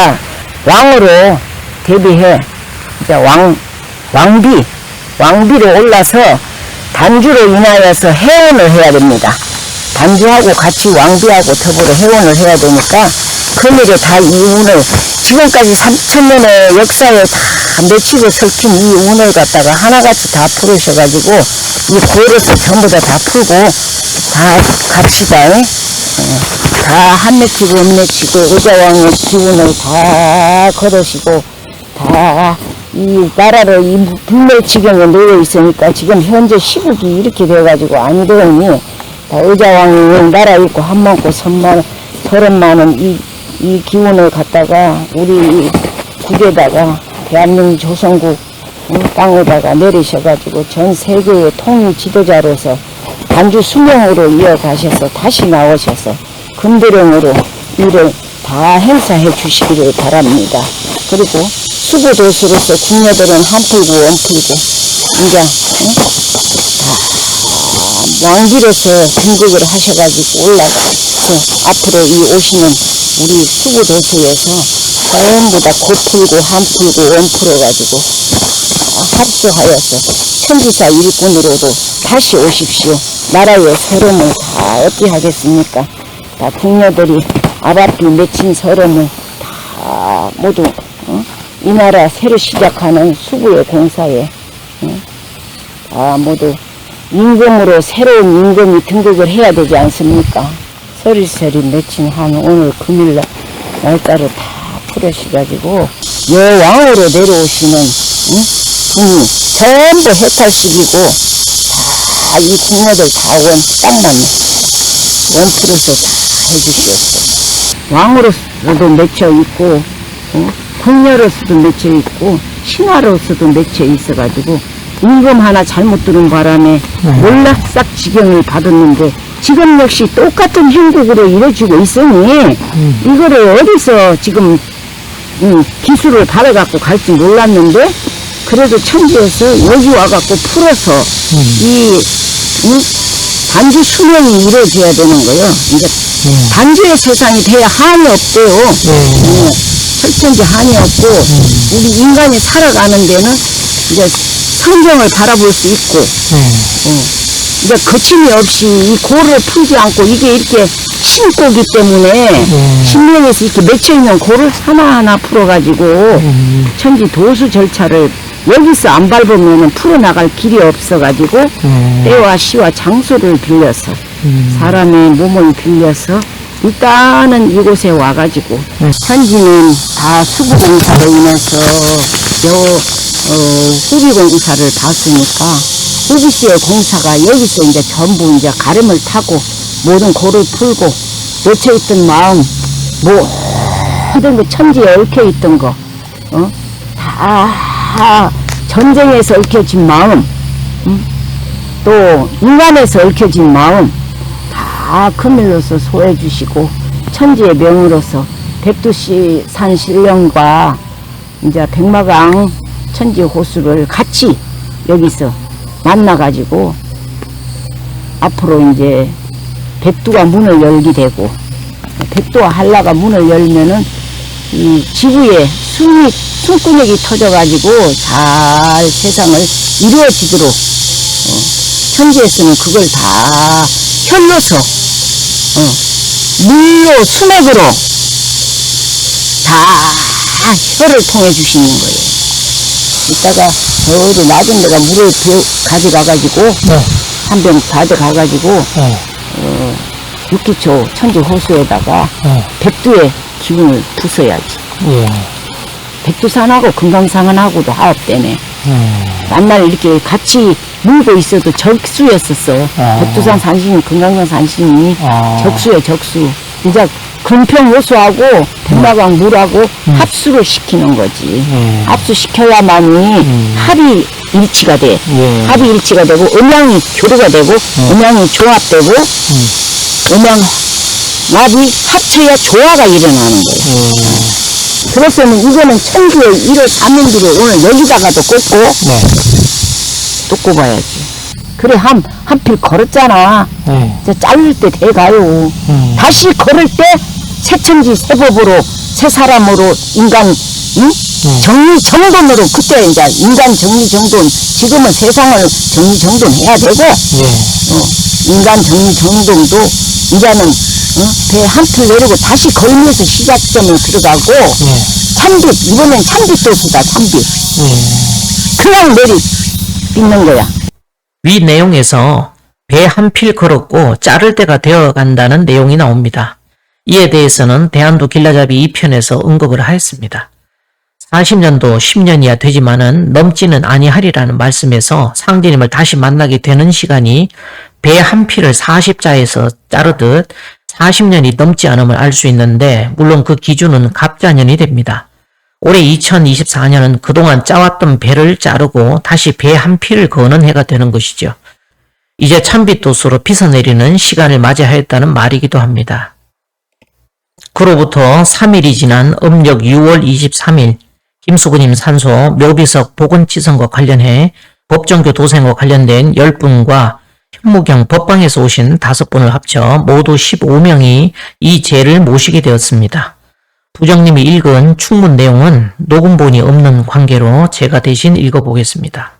왕으로 데뷔해 이제 왕비로 올라서 단주로 인하여서 해원을 해야 됩니다. 단주하고 같이 왕비하고 더불어 해원을 해야 되니까 금일에 다 이 운을 지금까지 3000년의 역사에 다 맺히고 설킨 이 운을 갖다가 하나같이 다 풀으셔가지고 이 고로서 전부 다 풀고 다 갑시다. 다 한 맺히고 엇맺히고 의자왕의 기운을 다 걸으시고 다 이 나라를 이 불멸지경에 놓여 있으니까 지금 현재 시국이 이렇게 돼가지고 안 되니 다 의자왕이 나라 있고 한만고 서른 많은 이 기운을 갖다가 우리 국에다가 대한민국 조선국 땅에다가 내리셔가지고 전 세계의 통일 지도자로서 단주 수명으로 이어가셔서 다시 나오셔서 금대령으로 일을 다 행사해 주시기를 바랍니다. 그리고 수고도수로서 궁녀들은 한풀고 원풀고 이제 다 왕비로서 등극을 하셔가지고 올라가서 앞으로 이 오시는 우리 수고도수에서 전부 다 곧풀고 한풀고 원풀어가지고 합수하여서 천지사 일꾼으로도 다시 오십시오. 나라의 서름을 다 어찌 하겠습니까? 다 궁녀들이 아바삐 맺힌 서름을 다 모두 이 나라 새로 시작하는 수구의 공사에 다 모두 임금으로 새로운 임금이 등극을 해야 되지 않습니까? 서리서리 맺힌 한 오늘 금일날 날짜를 다 풀으셔가지고 여왕으로 내려오시는 분이 전부 해탈식이고 다 이 궁녀들 다 딱 맞네. 원풀어서 다 해주시옵소서. 왕으로서도 맺혀 있고 공녀로서도 맺혀 있고 신하로서도 맺혀 있어가지고 임금 하나 잘못 들은 바람에 몰락삭 지경을 받았는데 지금 역시 똑같은 형국으로 이루어지고 있으니 이거를 어디서 지금 기술을 받아갖고 갈지 몰랐는데 그래도 천지에서 여기 와갖고 풀어서 이 반주 수명이 이루어져야 되는 거예요. 이제 반주의 세상이 돼야 한이 없대요. 철천지 한이 없고 우리 인간이 살아가는 데는 이제 성경을 바라볼 수 있고 이제 거침이 없이 이 고를 풀지 않고 이게 이렇게 신고기 때문에 신명에서 이렇게 맺혀있는 고를 하나하나 풀어가지고 천지 도수 절차를 여기서 안 밟으면 풀어나갈 길이 없어가지고 때와 시와 장소를 빌려서 사람의 몸을 빌려서 일단은 이곳에 와가지고 천지는 다 수부공사로 인해서 후비공사를 봤으니까 후비씨의 공사가 여기서 이제 전부 이제 가름을 타고 모든 고를 풀고 맺혀있던 마음 모든 그 천지에 얽혀있던 거 다 전쟁에서 얽혀진 마음 또 인간에서 얽혀진 마음 다 금일로서 소해 주시고 천지의 명으로서 백두시 산 신령과 이제 백마강 천지 호수를 같이 여기서 만나가지고 앞으로 이제 백두가 문을 열게 되고 백두와 한라가 문을 열면은 이 지구에 숨구멍이 터져가지고 잘 세상을 이루어지도록 천지에서는 그걸 다 혈로서 물로 수맥으로 다 혈을 통해 주시는 거예요. 이따가 저기 낮은 데가 물을 가져가가지고 한 병 가져가가지고 육기초 천지 호수에다가 백두의 기운을 부숴야지. 백두산하고 금강산하고도 화합되네. 만날 이렇게 같이 물고 있어도 적수였었어요. 백두산 산신이 금강산 산신이 적수에 적수. 이제 금평 호수하고 백마강 물하고 합수를 시키는 거지. 합수시켜야만이 합이 일치가 돼. 합이 일치가 되고 음양이 교류가 되고 음양이 조합되고 음양합이 합쳐야 조화가 일어나는 거예요. 그래서는 이거는 천주의 1월 3일기를 오늘 여기다가도 꽂고 또 꼽아야지. 그래 한필 걸었잖아. 이제 자를 때 돼가요. 다시 걸을 때 새천지 새법으로 새 사람으로 인간 정리정돈으로 그때 이제 인간 정리정돈 지금은 세상을 정리정돈해야 되고 인간 정리정돈도 이제는 배 한 풀 내리고 다시 걸면서 시작점을 들어가고 참빛 이번엔 참빛 도수다 참빛 그냥 내리 빚는 거야. 위 내용에서 배 한 필 걸었고 자를 때가 되어간다는 내용이 나옵니다. 이에 대해서는 대한도 길라잡이 2편에서 언급을 하였습니다. 40년도 10년이야 되지만은 넘지는 아니하리라는 말씀에서 상제님을 다시 만나게 되는 시간이 배 한 필을 40자에서 자르듯 40년이 넘지 않음을 알 수 있는데 물론 그 기준은 갑자년이 됩니다. 올해 2024년은 그동안 짜왔던 배를 자르고 다시 배 한 필을 거는 해가 되는 것이죠. 이제 참빛도수로 빗어내리는 시간을 맞이하였다는 말이기도 합니다. 그로부터 3일이 지난 음력 6월 23일 김수근님 산소 묘비석 복원지성과 관련해 법정교 도생과 관련된 10분과 현무경 법방에서 오신 5분을 합쳐 모두 15명이 이 제를 모시게 되었습니다. 부정님이 읽은 충문 내용은 녹음본이 없는 관계로 제가 대신 읽어보겠습니다.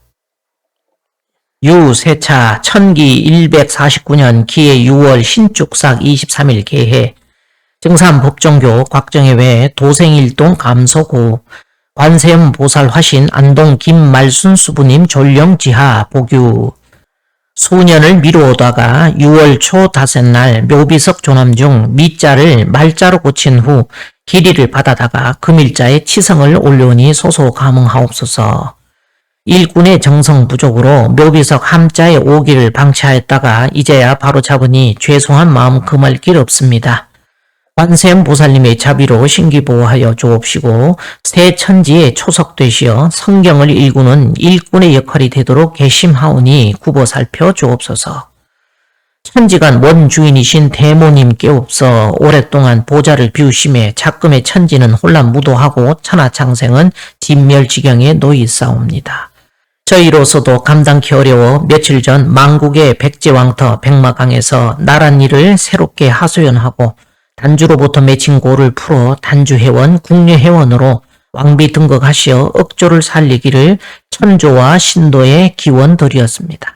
유세차 천기 149년 기해 6월 신축삭 23일 개해 증산 법정교 곽정예외 도생일동 감소구 관세음 보살 화신 안동 김말순 수부님 졸령지하 보규 수년을 미루오다가 6월 초 닷새날 묘비석 조남 중 미자를 말자로 고친 후 길이를 받아다가 금일자에 치성을 올려오니 소소 감응하옵소서. 일꾼의 정성 부족으로 묘비석 함자의 오기를 방치하였다가 이제야 바로 잡으니 죄송한 마음 금할 길 없습니다. 관세음보살님의 자비로 신기보호하여 주옵시고 새 천지에 초석되시어 성경을 일구는 일꾼의 역할이 되도록 개심하오니 굽어 살펴 주옵소서. 천지간 원주인이신 대모님께옵서 오랫동안 보좌를 비우심에 작금의 천지는 혼란무도하고 천하창생은 진멸지경에 놓이사옵니다. 저희로서도 감당기 어려워 며칠 전 망국의 백제왕터 백마강에서 나란 일을 새롭게 하소연하고 단주로부터 맺힌 고를 풀어 단주회원, 국내회원으로 왕비 등극하시어 억조를 살리기를 천조와 신도의 기원드리었습니다.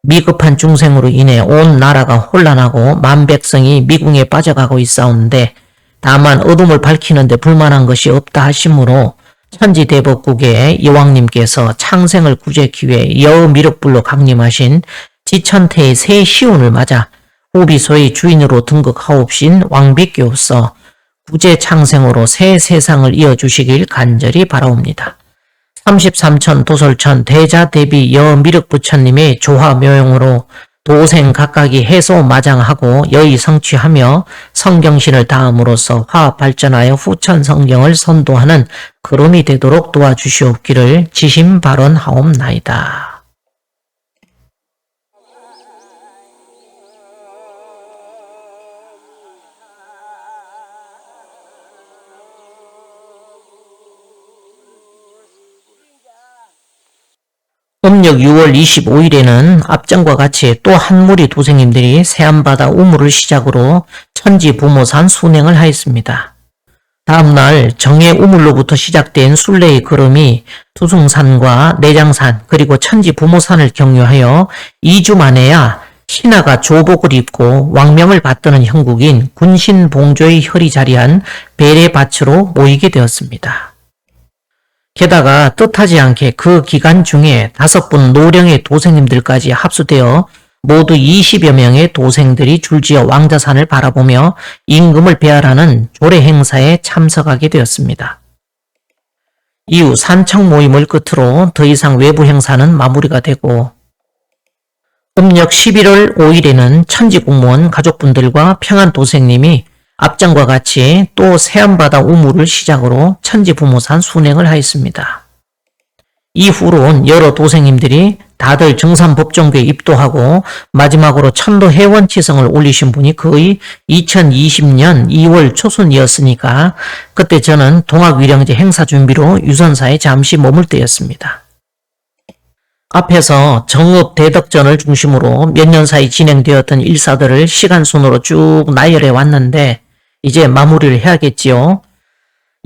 미급한 중생으로 인해 온 나라가 혼란하고 만백성이 미궁에 빠져가고 있사온데 다만 어둠을 밝히는데 불만한 것이 없다 하시므로 천지대법국의 여왕님께서 창생을 구제기 위해 여미륵불로 강림하신 지천태의 새 시운을 맞아 호비소의 주인으로 등극하옵신 왕비께로서 구제창생으로 새 세상을 이어주시길 간절히 바라옵니다. 33천 도솔천 대자대비 여미륵부처님의 조화묘용으로 도생 각각이 해소마장하고 여의 성취하며 성경신을 다함으로써 화합 발전하여 후천 성경을 선도하는 걸음이 되도록 도와주시옵기를 지심 발언하옵나이다. 음력 6월 25일에는 앞전과 같이 또 한 무리 도생님들이 새안바다 우물을 시작으로 천지부모산 순행을 하였습니다. 다음날 정해 우물로부터 시작된 순례의 걸음이 투숭산과 내장산 그리고 천지부모산을 경유하여 2주 만에야 신하가 조복을 입고 왕명을 받드는 형국인 군신봉조의 혈이 자리한 배례밭으로 모이게 되었습니다. 게다가 뜻하지 않게 그 기간 중에 5분 노령의 도생님들까지 합수되어 모두 20여 명의 도생들이 줄지어 왕자산을 바라보며 임금을 배하라는 조례 행사에 참석하게 되었습니다. 이후 산청 모임을 끝으로 더 이상 외부 행사는 마무리가 되고 음력 11월 5일에는 천지공무원 가족분들과 평안도생님이 앞장과 같이 또 새안바다 우물을 시작으로 천지부모산 순행을 하였습니다. 이후론 여러 도생님들이 다들 정산법정교에 입도하고 마지막으로 천도회원치성을 올리신 분이 거의 2020년 2월 초순이었으니까 그때 저는 동학위령제 행사 준비로 유선사에 잠시 머물 때였습니다. 앞에서 정읍 대덕전을 중심으로 몇 년 사이 진행되었던 일사들을 시간순으로 쭉 나열해 왔는데 이제 마무리를 해야겠지요.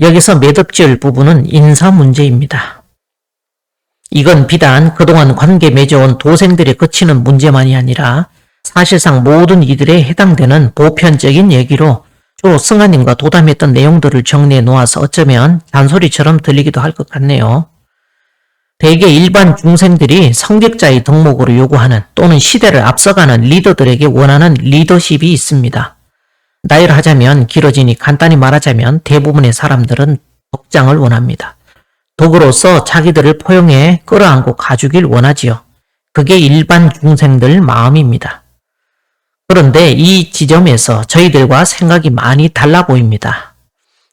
여기서 매듭지을 부분은 인사 문제입니다. 이건 비단 그동안 관계 맺어온 도생들에 그치는 문제만이 아니라 사실상 모든 이들에 해당되는 보편적인 얘기로 주로 승하님과 도담했던 내용들을 정리해 놓아서 어쩌면 잔소리처럼 들리기도 할 것 같네요. 대개 일반 중생들이 성직자의 덕목으로 요구하는 또는 시대를 앞서가는 리더들에게 원하는 리더십이 있습니다. 나열하자면 길어지니 간단히 말하자면 대부분의 사람들은 덕장을 원합니다. 덕으로서 자기들을 포용해 끌어안고 가주길 원하지요. 그게 일반 중생들 마음입니다. 그런데 이 지점에서 저희들과 생각이 많이 달라 보입니다.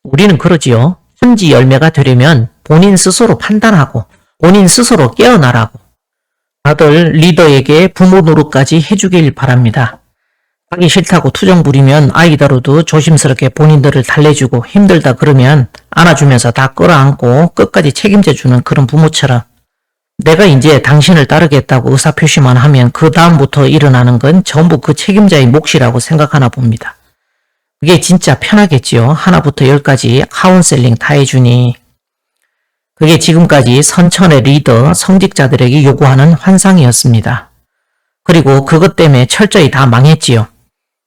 우리는 그러지요. 천지 열매가 되려면 본인 스스로 판단하고 본인 스스로 깨어나라고. 다들 리더에게 부모 노릇까지 해주길 바랍니다. 하기 싫다고 투정 부리면 아이더라도 조심스럽게 본인들을 달래주고 힘들다 그러면 안아주면서 다 끌어안고 끝까지 책임져주는 그런 부모처럼 내가 이제 당신을 따르겠다고 의사표시만 하면 그 다음부터 일어나는 건 전부 그 책임자의 몫이라고 생각하나 봅니다. 그게 진짜 편하겠지요. 하나부터 10까지 카운셀링 다 해주니. 그게 지금까지 선천의 리더 성직자들에게 요구하는 환상이었습니다. 그리고 그것 때문에 철저히 다 망했지요.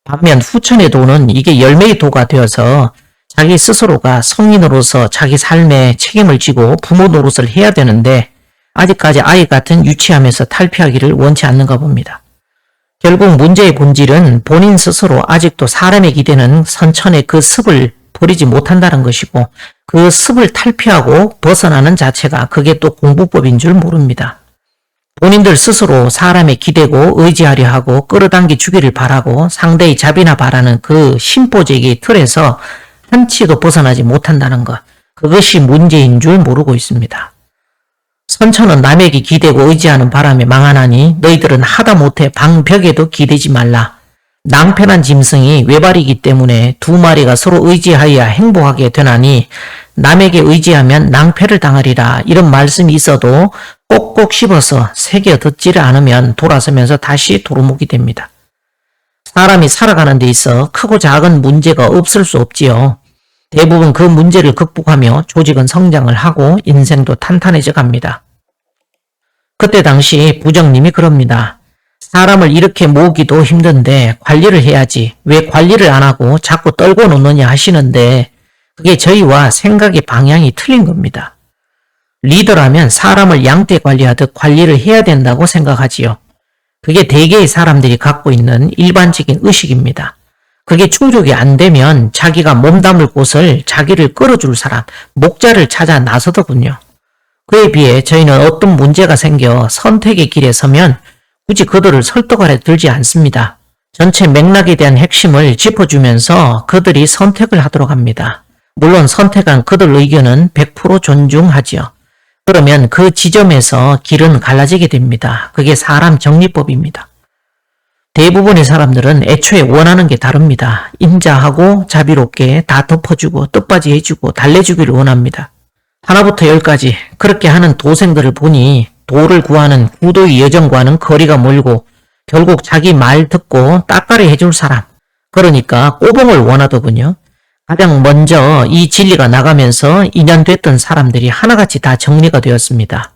반면 후천의 도는 이게 열매의 도가 되어서 자기 스스로가 성인으로서 자기 삶에 책임을 지고 부모 노릇을 해야 되는데 아직까지 아이 같은 유치함에서 탈피하기를 원치 않는가 봅니다. 결국 문제의 본질은 본인 스스로 아직도 사람의 기대는 선천의 그 습을 버리지 못한다는 것이고 그 습을 탈피하고 벗어나는 자체가 그게 또 공부법인 줄 모릅니다. 본인들 스스로 사람에 기대고 의지하려 하고 끌어당기 주기를 바라고 상대의 자비나 바라는 그 심보제기의 틀에서 한치도 벗어나지 못한다는 것. 그것이 문제인 줄 모르고 있습니다. 선천은 남에게 기대고 의지하는 바람에 망하나니 너희들은 하다못해 방벽에도 기대지 말라. 낭패난 짐승이 외발이기 때문에 두 마리가 서로 의지하여야 행복하게 되나니 남에게 의지하면 낭패를 당하리라. 이런 말씀이 있어도 꼭꼭 씹어서 새겨 듣지를 않으면 돌아서면서 다시 도루묵이 됩니다. 사람이 살아가는 데 있어 크고 작은 문제가 없을 수 없지요. 대부분 그 문제를 극복하며 조직은 성장을 하고 인생도 탄탄해져 갑니다. 그때 당시 부정님이 그럽니다. 사람을 이렇게 모으기도 힘든데 관리를 해야지 왜 관리를 안 하고 자꾸 떨고 놓느냐 하시는데 그게 저희와 생각의 방향이 틀린 겁니다. 리더라면 사람을 양떼 관리하듯 관리를 해야 된다고 생각하지요. 그게 대개의 사람들이 갖고 있는 일반적인 의식입니다. 그게 충족이 안 되면 자기가 몸담을 곳을 자기를 끌어줄 사람, 목자를 찾아 나서더군요. 그에 비해 저희는 어떤 문제가 생겨 선택의 길에 서면 굳이 그들을 설득하려 들지 않습니다. 전체 맥락에 대한 핵심을 짚어주면서 그들이 선택을 하도록 합니다. 물론 선택한 그들 의견은 100% 존중하지요. 그러면 그 지점에서 길은 갈라지게 됩니다. 그게 사람 정리법입니다. 대부분의 사람들은 애초에 원하는 게 다릅니다. 인자하고 자비롭게 다 덮어주고 뜻받이 해주고 달래주기를 원합니다. 하나부터 열까지 그렇게 하는 도생들을 보니 도를 구하는 구도의 여정과는 거리가 멀고 결국 자기 말 듣고 따까리 해줄 사람, 그러니까 꼬봉을 원하더군요. 가장 먼저 이 진리가 나가면서 인연됐던 사람들이 하나같이 다 정리가 되었습니다.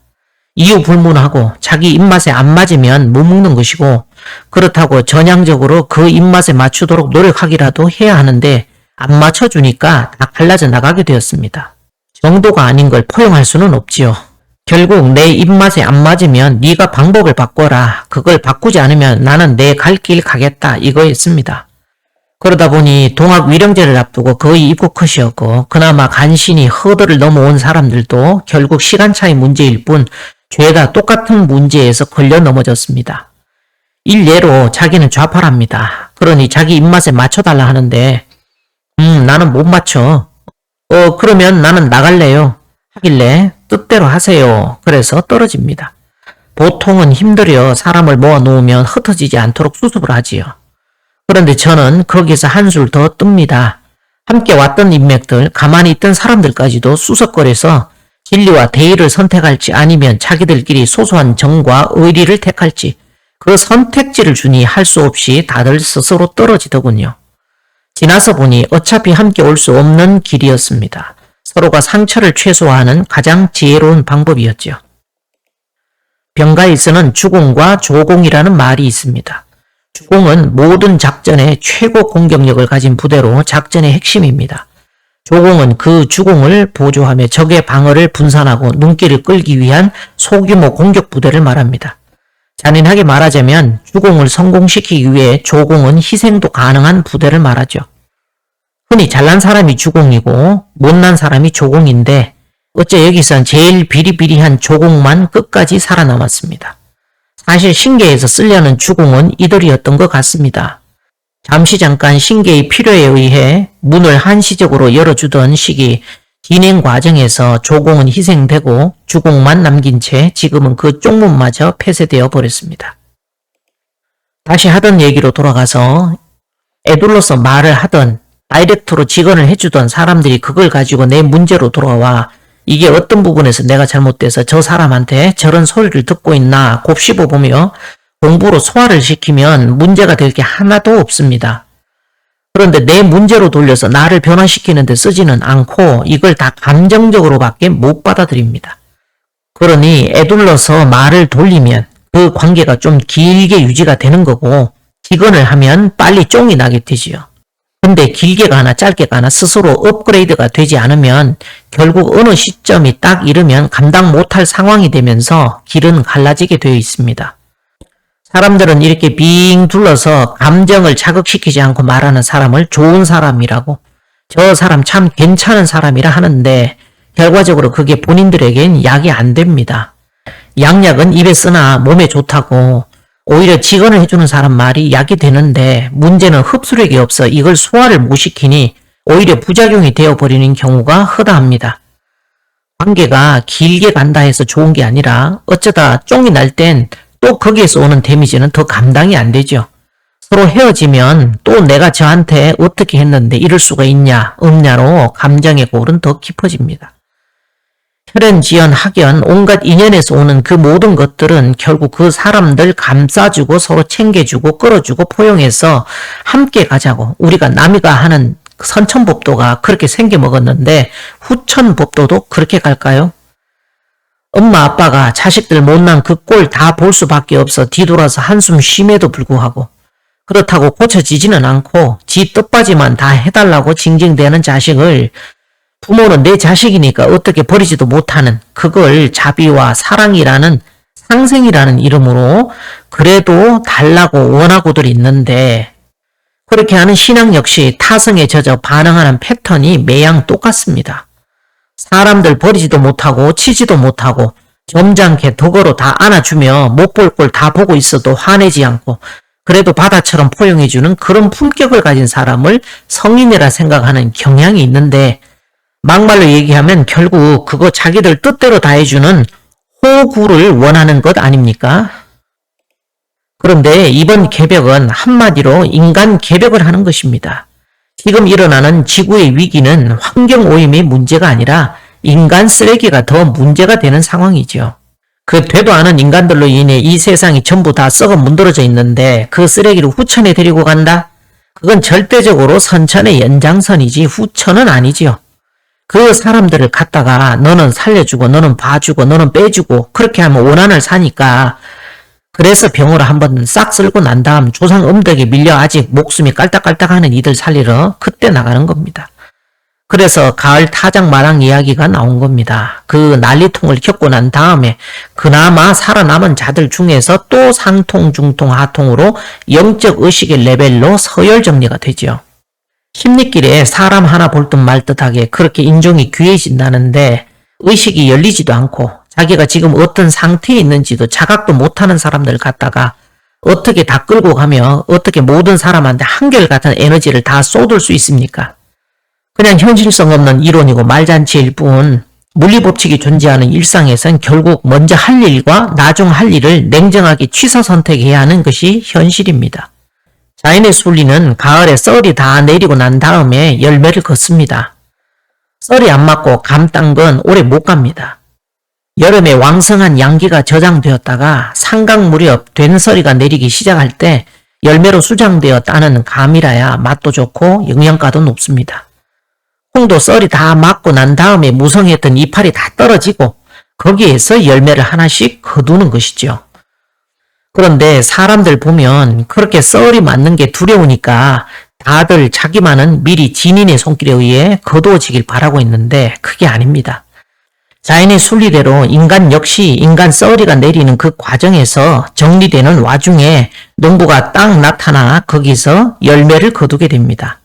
이유 불문하고 자기 입맛에 안 맞으면 못 먹는 것이고 그렇다고 전향적으로 그 입맛에 맞추도록 노력하기라도 해야 하는데 안 맞춰주니까 다 갈라져 나가게 되었습니다. 정도가 아닌 걸 포용할 수는 없지요. 결국 내 입맛에 안 맞으면 네가 방법을 바꿔라. 그걸 바꾸지 않으면 나는 내 갈 길 가겠다. 이거였습니다. 그러다 보니 동학위령제를 앞두고 거의 입국컷이었고 그나마 간신히 허들을 넘어온 사람들도 결국 시간차의 문제일 뿐 죄다 똑같은 문제에서 걸려 넘어졌습니다. 일례로 자기는 좌파랍니다. 그러니 자기 입맛에 맞춰달라 하는데 나는 못 맞춰. 그러면 나는 나갈래요. 하길래 뜻대로 하세요. 그래서 떨어집니다. 보통은 힘들여 사람을 모아놓으면 흩어지지 않도록 수습을 하지요. 그런데 저는 거기서 한술 더 뜹니다. 함께 왔던 인맥들, 가만히 있던 사람들까지도 수석거려서 진리와 대의를 선택할지 아니면 자기들끼리 소소한 정과 의리를 택할지 그 선택지를 주니 할 수 없이 다들 스스로 떨어지더군요. 지나서 보니 어차피 함께 올 수 없는 길이었습니다. 서로가 상처를 최소화하는 가장 지혜로운 방법이었죠. 병가에 쓰는 주공과 조공이라는 말이 있습니다. 주공은 모든 작전의 최고 공격력을 가진 부대로 작전의 핵심입니다. 조공은 그 주공을 보조하며 적의 방어를 분산하고 눈길을 끌기 위한 소규모 공격 부대를 말합니다. 잔인하게 말하자면 주공을 성공시키기 위해 조공은 희생도 가능한 부대를 말하죠. 흔히 잘난 사람이 주공이고 못난 사람이 조공인데 어째 여기선 제일 비리비리한 조공만 끝까지 살아남았습니다. 사실 신계에서 쓰려는 주공은 이들이었던 것 같습니다. 잠시 잠깐 신계의 필요에 의해 문을 한시적으로 열어주던 시기 진행 과정에서 조공은 희생되고 주공만 남긴 채 지금은 그 쪽문마저 폐쇄되어 버렸습니다. 다시 하던 얘기로 돌아가서 애둘러서 말을 하던 다이렉트로 직언을 해주던 사람들이 그걸 가지고 내 문제로 돌아와 이게 어떤 부분에서 내가 잘못돼서 저 사람한테 저런 소리를 듣고 있나 곱씹어보며 공부로 소화를 시키면 문제가 될 게 하나도 없습니다. 그런데 내 문제로 돌려서 나를 변화시키는 데 쓰지는 않고 이걸 다 감정적으로밖에 못 받아들입니다. 그러니 애둘러서 말을 돌리면 그 관계가 좀 길게 유지가 되는 거고 직언을 하면 빨리 쫑이 나게 되지요. 근데 길게 가나 짧게 가나 스스로 업그레이드가 되지 않으면 결국 어느 시점이 딱 이르면 감당 못할 상황이 되면서 길은 갈라지게 되어 있습니다. 사람들은 이렇게 빙 둘러서 감정을 자극시키지 않고 말하는 사람을 좋은 사람이라고 저 사람 참 괜찮은 사람이라 하는데 결과적으로 그게 본인들에겐 약이 안 됩니다. 양약은 입에 쓰나 몸에 좋다고 오히려 직언을 해주는 사람 말이 약이 되는데 문제는 흡수력이 없어 이걸 소화를 못 시키니 오히려 부작용이 되어버리는 경우가 허다합니다. 관계가 길게 간다 해서 좋은 게 아니라 어쩌다 쫑이 날 땐 또 거기에서 오는 데미지는 더 감당이 안 되죠. 서로 헤어지면 또 내가 저한테 어떻게 했는데 이럴 수가 있냐 없냐로 감정의 골은 더 깊어집니다. 혈연, 지연, 학연, 온갖 인연에서 오는 그 모든 것들은 결국 그 사람들 감싸주고 서로 챙겨주고 끌어주고 포용해서 함께 가자고 우리가 남이가 하는 선천법도가 그렇게 생겨먹었는데 후천법도도 그렇게 갈까요? 엄마 아빠가 자식들 못난 그 꼴 다 볼 수밖에 없어 뒤돌아서 한숨 쉼에도 불구하고 그렇다고 고쳐지지는 않고 지 뜻받이만 다 해달라고 징징대는 자식을 부모는 내 자식이니까 어떻게 버리지도 못하는 그걸 자비와 사랑이라는 상생이라는 이름으로 그래도 달라고 원하고들 있는데 그렇게 하는 신앙 역시 타성에 젖어 반응하는 패턴이 매양 똑같습니다. 사람들 버리지도 못하고 치지도 못하고 점잖게 덕으로 다 안아주며 못 볼 꼴 다 보고 있어도 화내지 않고 그래도 바다처럼 포용해주는 그런 품격을 가진 사람을 성인이라 생각하는 경향이 있는데 막말로 얘기하면 결국 그거 자기들 뜻대로 다 해주는 호구를 원하는 것 아닙니까? 그런데 이번 개벽은 한마디로 인간 개벽을 하는 것입니다. 지금 일어나는 지구의 위기는 환경오염이 문제가 아니라 인간 쓰레기가 더 문제가 되는 상황이죠. 그 되도 않은 인간들로 인해 이 세상이 전부 다 썩어 문드러져 있는데 그 쓰레기를 후천에 데리고 간다? 그건 절대적으로 선천의 연장선이지 후천은 아니지요. 그 사람들을 갖다가 너는 살려주고 너는 봐주고 너는 빼주고 그렇게 하면 원한을 사니까 그래서 병으로 한번 싹 쓸고 난 다음 조상 음덕에 밀려 아직 목숨이 깔딱깔딱하는 이들 살리러 그때 나가는 겁니다. 그래서 가을 타작마당 이야기가 나온 겁니다. 그 난리통을 겪고 난 다음에 그나마 살아남은 자들 중에서 또 상통, 중통, 하통으로 영적 의식의 레벨로 서열 정리가 되죠. 심리길에 사람 하나 볼 듯 말 듯하게 그렇게 인종이 귀해진다는데 의식이 열리지도 않고 자기가 지금 어떤 상태에 있는지도 자각도 못하는 사람들 갖다가 어떻게 다 끌고 가며 어떻게 모든 사람한테 한결같은 에너지를 다 쏟을 수 있습니까? 그냥 현실성 없는 이론이고 말잔치일 뿐 물리법칙이 존재하는 일상에선 결국 먼저 할 일과 나중 할 일을 냉정하게 취사 선택해야 하는 것이 현실입니다. 자연의 순리는 가을에 썰이 다 내리고 난 다음에 열매를 걷습니다. 썰이 안 맞고 감 딴 건 오래 못 갑니다. 여름에 왕성한 양기가 저장되었다가 상강 무렵 된서리가 내리기 시작할 때 열매로 수장되어 따는 감이라야 맛도 좋고 영양가도 높습니다. 콩도 썰이 다 맞고 난 다음에 무성했던 이파리 다 떨어지고 거기에서 열매를 하나씩 거두는 것이죠. 그런데 사람들 보면 그렇게 썰이 맞는 게 두려우니까 다들 자기만은 미리 진인의 손길에 의해 거두어지길 바라고 있는데 그게 아닙니다. 자연의 순리대로 인간 역시 인간 썰이가 내리는 그 과정에서 정리되는 와중에 농부가 딱 나타나 거기서 열매를 거두게 됩니다.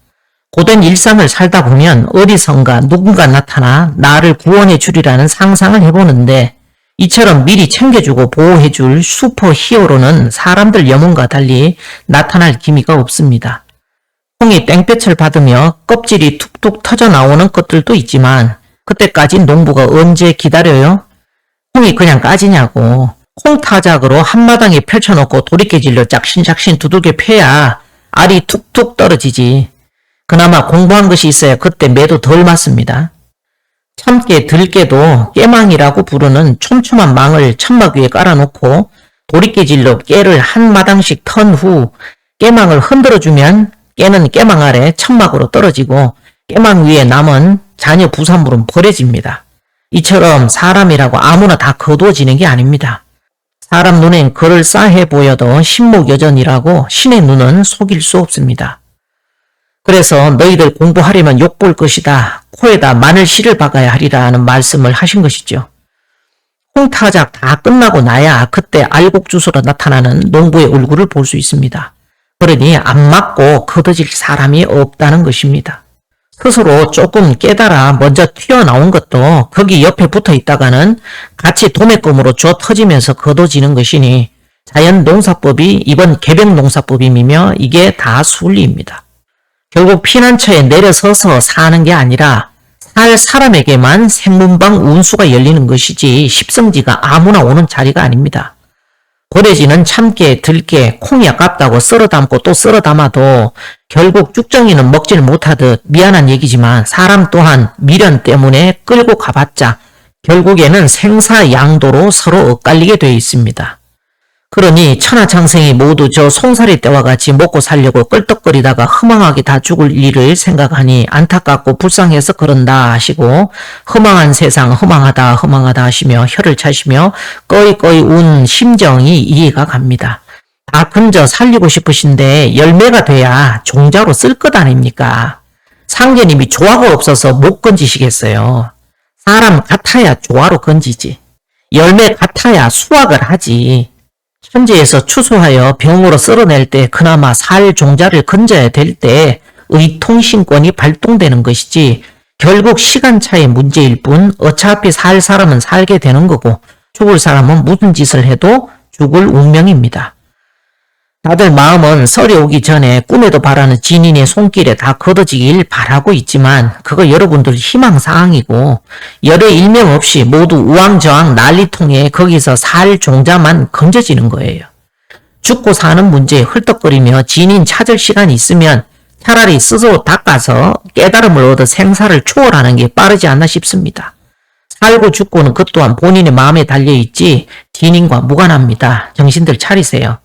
고된 일상을 살다 보면 어디선가 누군가 나타나 나를 구원해 주리라는 상상을 해보는데 이처럼 미리 챙겨주고 보호해줄 슈퍼 히어로는 사람들 염원과 달리 나타날 기미가 없습니다. 콩이 땡볕을 받으며 껍질이 툭툭 터져 나오는 것들도 있지만 그때까지 농부가 언제 기다려요? 콩이 그냥 까지냐고. 콩타작으로 한마당에 펼쳐놓고 도리깨질로 짝신짝신 두들겨 패야 알이 툭툭 떨어지지. 그나마 공부한 것이 있어야 그때 매도 덜 맞습니다. 참깨, 들깨도 깨망이라고 부르는 촘촘한 망을 천막 위에 깔아놓고 도리깨질로 깨를 한 마당씩 턴 후 깨망을 흔들어주면 깨는 깨망 아래 천막으로 떨어지고 깨망 위에 남은 자녀 부산물은 버려집니다. 이처럼 사람이라고 아무나 다 거두어지는 게 아닙니다. 사람 눈엔 그럴싸해 보여도 신목여전이라고 신의 눈은 속일 수 없습니다. 그래서 너희들 공부하려면 욕볼 것이다. 코에다 마늘 씨를 박아야 하리라 하는 말씀을 하신 것이죠. 홍타작 다 끝나고 나야 그때 알곡주소로 나타나는 농부의 얼굴을 볼 수 있습니다. 그러니 안 맞고 거둬질 사람이 없다는 것입니다. 스스로 조금 깨달아 먼저 튀어나온 것도 거기 옆에 붙어 있다가는 같이 도매금으로 줘 터지면서 거둬지는 것이니 자연농사법이 이번 개벽농사법임이며 이게 다 순리입니다. 결국 피난처에 내려서서 사는 게 아니라 살 사람에게만 생문방 운수가 열리는 것이지 십성지가 아무나 오는 자리가 아닙니다. 고래지는 참깨, 들깨, 콩이 아깝다고 썰어 담고 또 썰어 담아도 결국 쭉정이는 먹질 못하듯 미안한 얘기지만 사람 또한 미련 때문에 끌고 가봤자 결국에는 생사양도로 서로 엇갈리게 되어 있습니다. 그러니 천하창생이 모두 저 송사리 때와 같이 먹고 살려고 끌떡거리다가 허망하게 다 죽을 일을 생각하니 안타깝고 불쌍해서 그런다 하시고 허망한 세상 허망하다 하시며 혀를 차시며 꺼이꺼이 운 심정이 이해가 갑니다. 다 건져 살리고 싶으신데 열매가 돼야 종자로 쓸 것 아닙니까? 상계님이 조화가 없어서 못 건지시겠어요. 사람 같아야 조화로 건지지. 열매 같아야 수확을 하지. 천지에서 추수하여 병으로 썰어낼 때 그나마 살 종자를 건져야 될 때 의통신권이 발동되는 것이지 결국 시간차의 문제일 뿐 어차피 살 사람은 살게 되는 거고 죽을 사람은 무슨 짓을 해도 죽을 운명입니다. 다들 마음은 썰이 오기 전에 꿈에도 바라는 진인의 손길에 다 걷어지길 바라고 있지만 그거 여러분들 희망사항이고 열의 일명 없이 모두 우왕좌왕 난리통에 거기서 살 종자만 건져지는 거예요. 죽고 사는 문제에 헐떡거리며 진인 찾을 시간이 있으면 차라리 스스로 닦아서 깨달음을 얻어 생사를 초월하는 게 빠르지 않나 싶습니다. 살고 죽고는 그 또한 본인의 마음에 달려있지 진인과 무관합니다. 정신들 차리세요.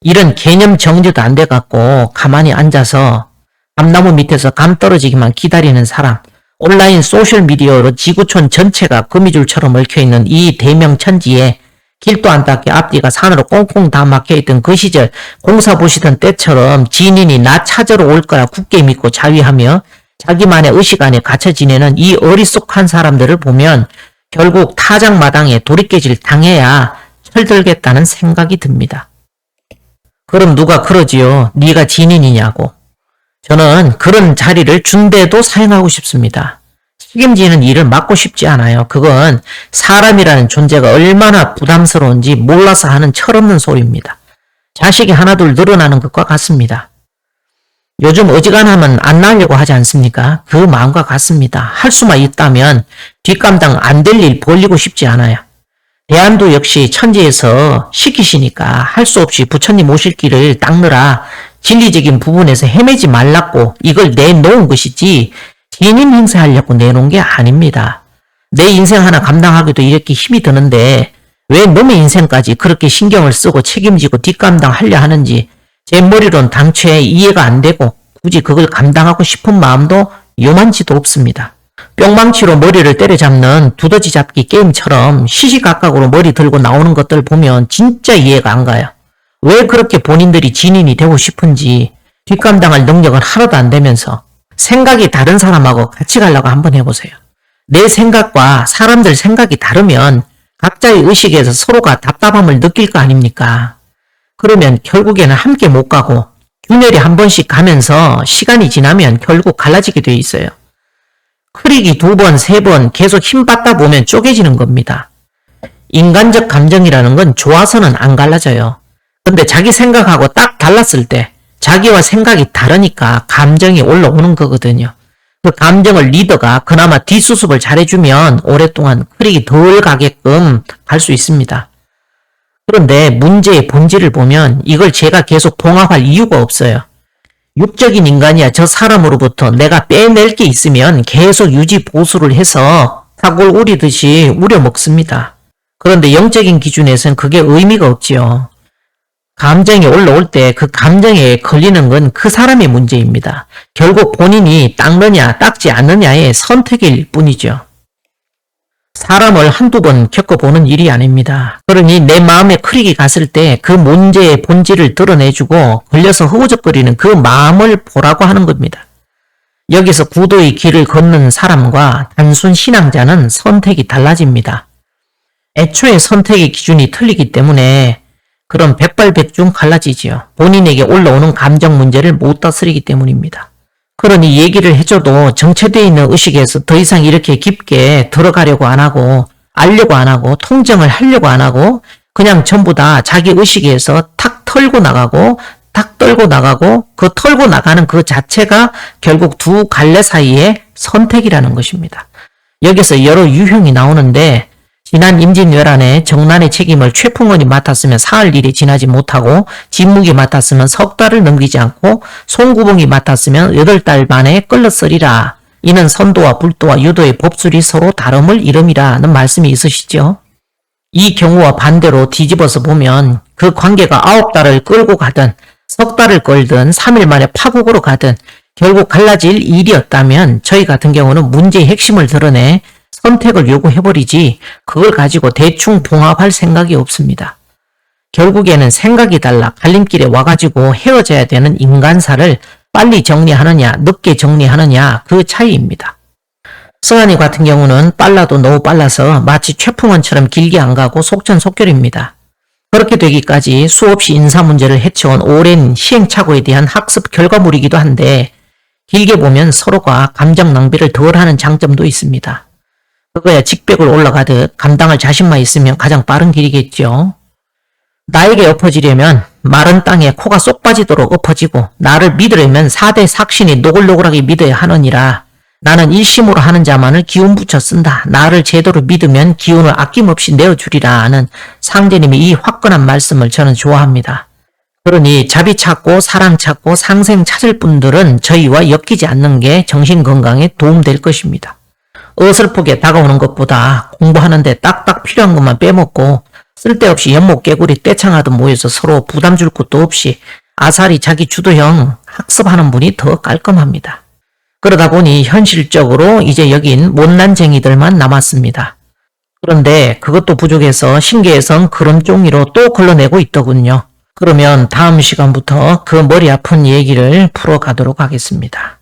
이런 개념 정리도 안 돼갖고 가만히 앉아서 감나무 밑에서 감 떨어지기만 기다리는 사람, 온라인 소셜미디어로 지구촌 전체가 거미줄처럼 얽혀있는 이 대명천지에 길도 안 닦게 앞뒤가 산으로 꽁꽁 다 막혀있던 그 시절 공사 보시던 때처럼 진인이 나 찾으러 올 거라 굳게 믿고 자위하며 자기만의 의식 안에 갇혀 지내는 이 어리숙한 사람들을 보면 결국 타작마당에 돌이깨질 당해야 철들겠다는 생각이 듭니다. 그럼 누가 그러지요? 네가 진인이냐고. 저는 그런 자리를 준대도 사용하고 싶습니다. 책임지는 일을 맡고 싶지 않아요. 그건 사람이라는 존재가 얼마나 부담스러운지 몰라서 하는 철없는 소리입니다. 자식이 하나둘 늘어나는 것과 같습니다. 요즘 어지간하면 안 낳으려고 하지 않습니까? 그 마음과 같습니다. 할 수만 있다면 뒷감당 안 될 일 벌리고 싶지 않아요. 대안도 역시 천지에서 시키시니까 할 수 없이 부처님 오실 길을 닦느라 진리적인 부분에서 헤매지 말라고 이걸 내놓은 것이지 진인 행세하려고 내놓은 게 아닙니다. 내 인생 하나 감당하기도 이렇게 힘이 드는데 왜 놈의 인생까지 그렇게 신경을 쓰고 책임지고 뒷감당하려 하는지 제 머리론 당초에 이해가 안 되고 굳이 그걸 감당하고 싶은 마음도 요만치도 없습니다. 뿅망치로 머리를 때려잡는 두더지 잡기 게임처럼 시시각각으로 머리 들고 나오는 것들 보면 진짜 이해가 안 가요. 왜 그렇게 본인들이 진인이 되고 싶은지 뒷감당할 능력은 하나도 안 되면서 생각이 다른 사람하고 같이 가려고 한번 해보세요. 내 생각과 사람들 생각이 다르면 각자의 의식에서 서로가 답답함을 느낄 거 아닙니까? 그러면 결국에는 함께 못 가고 균열이 한 번씩 가면서 시간이 지나면 결국 갈라지게 돼 있어요. 흐리기 2번, 3번 계속 힘 받다 보면 쪼개지는 겁니다. 인간적 감정이라는 건 좋아서는 안 갈라져요. 근데 자기 생각하고 딱 달랐을 때 자기와 생각이 다르니까 감정이 올라오는 거거든요. 그 감정을 리더가 그나마 뒷수습을 잘해주면 오랫동안 흐리기 덜 가게끔 할 수 있습니다. 그런데 문제의 본질을 보면 이걸 제가 계속 봉합할 이유가 없어요. 육적인 인간이야 저 사람으로부터 내가 빼낼 게 있으면 계속 유지 보수를 해서 사골 우리듯이 우려먹습니다. 그런데 영적인 기준에서는 그게 의미가 없지요. 감정이 올라올 때 그 감정에 걸리는 건 그 사람의 문제입니다. 결국 본인이 닦느냐 닦지 않느냐의 선택일 뿐이죠. 사람을 한두 번 겪어보는 일이 아닙니다. 그러니 내 마음에 크릭이 갔을 때 그 문제의 본질을 드러내주고 걸려서 허우적거리는 그 마음을 보라고 하는 겁니다. 여기서 구도의 길을 걷는 사람과 단순 신앙자는 선택이 달라집니다. 애초에 선택의 기준이 틀리기 때문에 그런 백발백중 갈라지지요. 본인에게 올라오는 감정 문제를 못 다스리기 때문입니다. 그러니 얘기를 해줘도 정체되어 있는 의식에서 더 이상 이렇게 깊게 들어가려고 안 하고 알려고 안 하고 통정을 하려고 안 하고 그냥 전부 다 자기 의식에서 탁 털고 나가고 탁 떨고 나가고 그 털고 나가는 그 자체가 결국 두 갈래 사이의 선택이라는 것입니다. 여기서 여러 유형이 나오는데 지난 임진왜란에 정난의 책임을 최풍원이 맡았으면 사흘 일이 지나지 못하고 진묵이 맡았으면 석 달을 넘기지 않고 송구봉이 맡았으면 8달 만에 끌러서리라. 이는 선도와 불도와 유도의 법술이 서로 다름을 이름이라는 말씀이 있으시죠. 이 경우와 반대로 뒤집어서 보면 그 관계가 9달을 끌고 가든 석 달을 끌든 3일 만에 파국으로 가든 결국 갈라질 일이었다면 저희 같은 경우는 문제의 핵심을 드러내 선택을 요구해버리지 그걸 가지고 대충 봉합할 생각이 없습니다. 결국에는 생각이 달라 갈림길에 와가지고 헤어져야 되는 인간사를 빨리 정리하느냐 늦게 정리하느냐 그 차이입니다. 승환이 같은 경우는 빨라도 너무 빨라서 마치 최풍원처럼 길게 안 가고 속전속결입니다. 그렇게 되기까지 수없이 인사 문제를 해쳐온 오랜 시행착오에 대한 학습 결과물이기도 한데 길게 보면 서로가 감정 낭비를 덜하는 장점도 있습니다. 그거야 직백을 올라가듯 감당할 자신만 있으면 가장 빠른 길이겠죠. 나에게 엎어지려면 마른 땅에 코가 쏙 빠지도록 엎어지고 나를 믿으려면 4대 삭신이 노글노글하게 믿어야 하느니라. 나는 일심으로 하는 자만을 기운 붙여 쓴다. 나를 제대로 믿으면 기운을 아낌없이 내어주리라 하는 상제님의 이 화끈한 말씀을 저는 좋아합니다. 그러니 자비 찾고 사랑 찾고 상생 찾을 분들은 저희와 엮이지 않는 게 정신건강에 도움될 것입니다. 어설프게 다가오는 것보다 공부하는데 딱딱 필요한 것만 빼먹고 쓸데없이 연못 개구리 떼창하듯 모여서 서로 부담 줄 것도 없이 아사리 자기 주도형 학습하는 분이 더 깔끔합니다. 그러다 보니 현실적으로 이제 여긴 못난쟁이들만 남았습니다. 그런데 그것도 부족해서 신계에선 그런 종이로 또 걸러내고 있더군요. 그러면 다음 시간부터 그 머리 아픈 얘기를 풀어가도록 하겠습니다.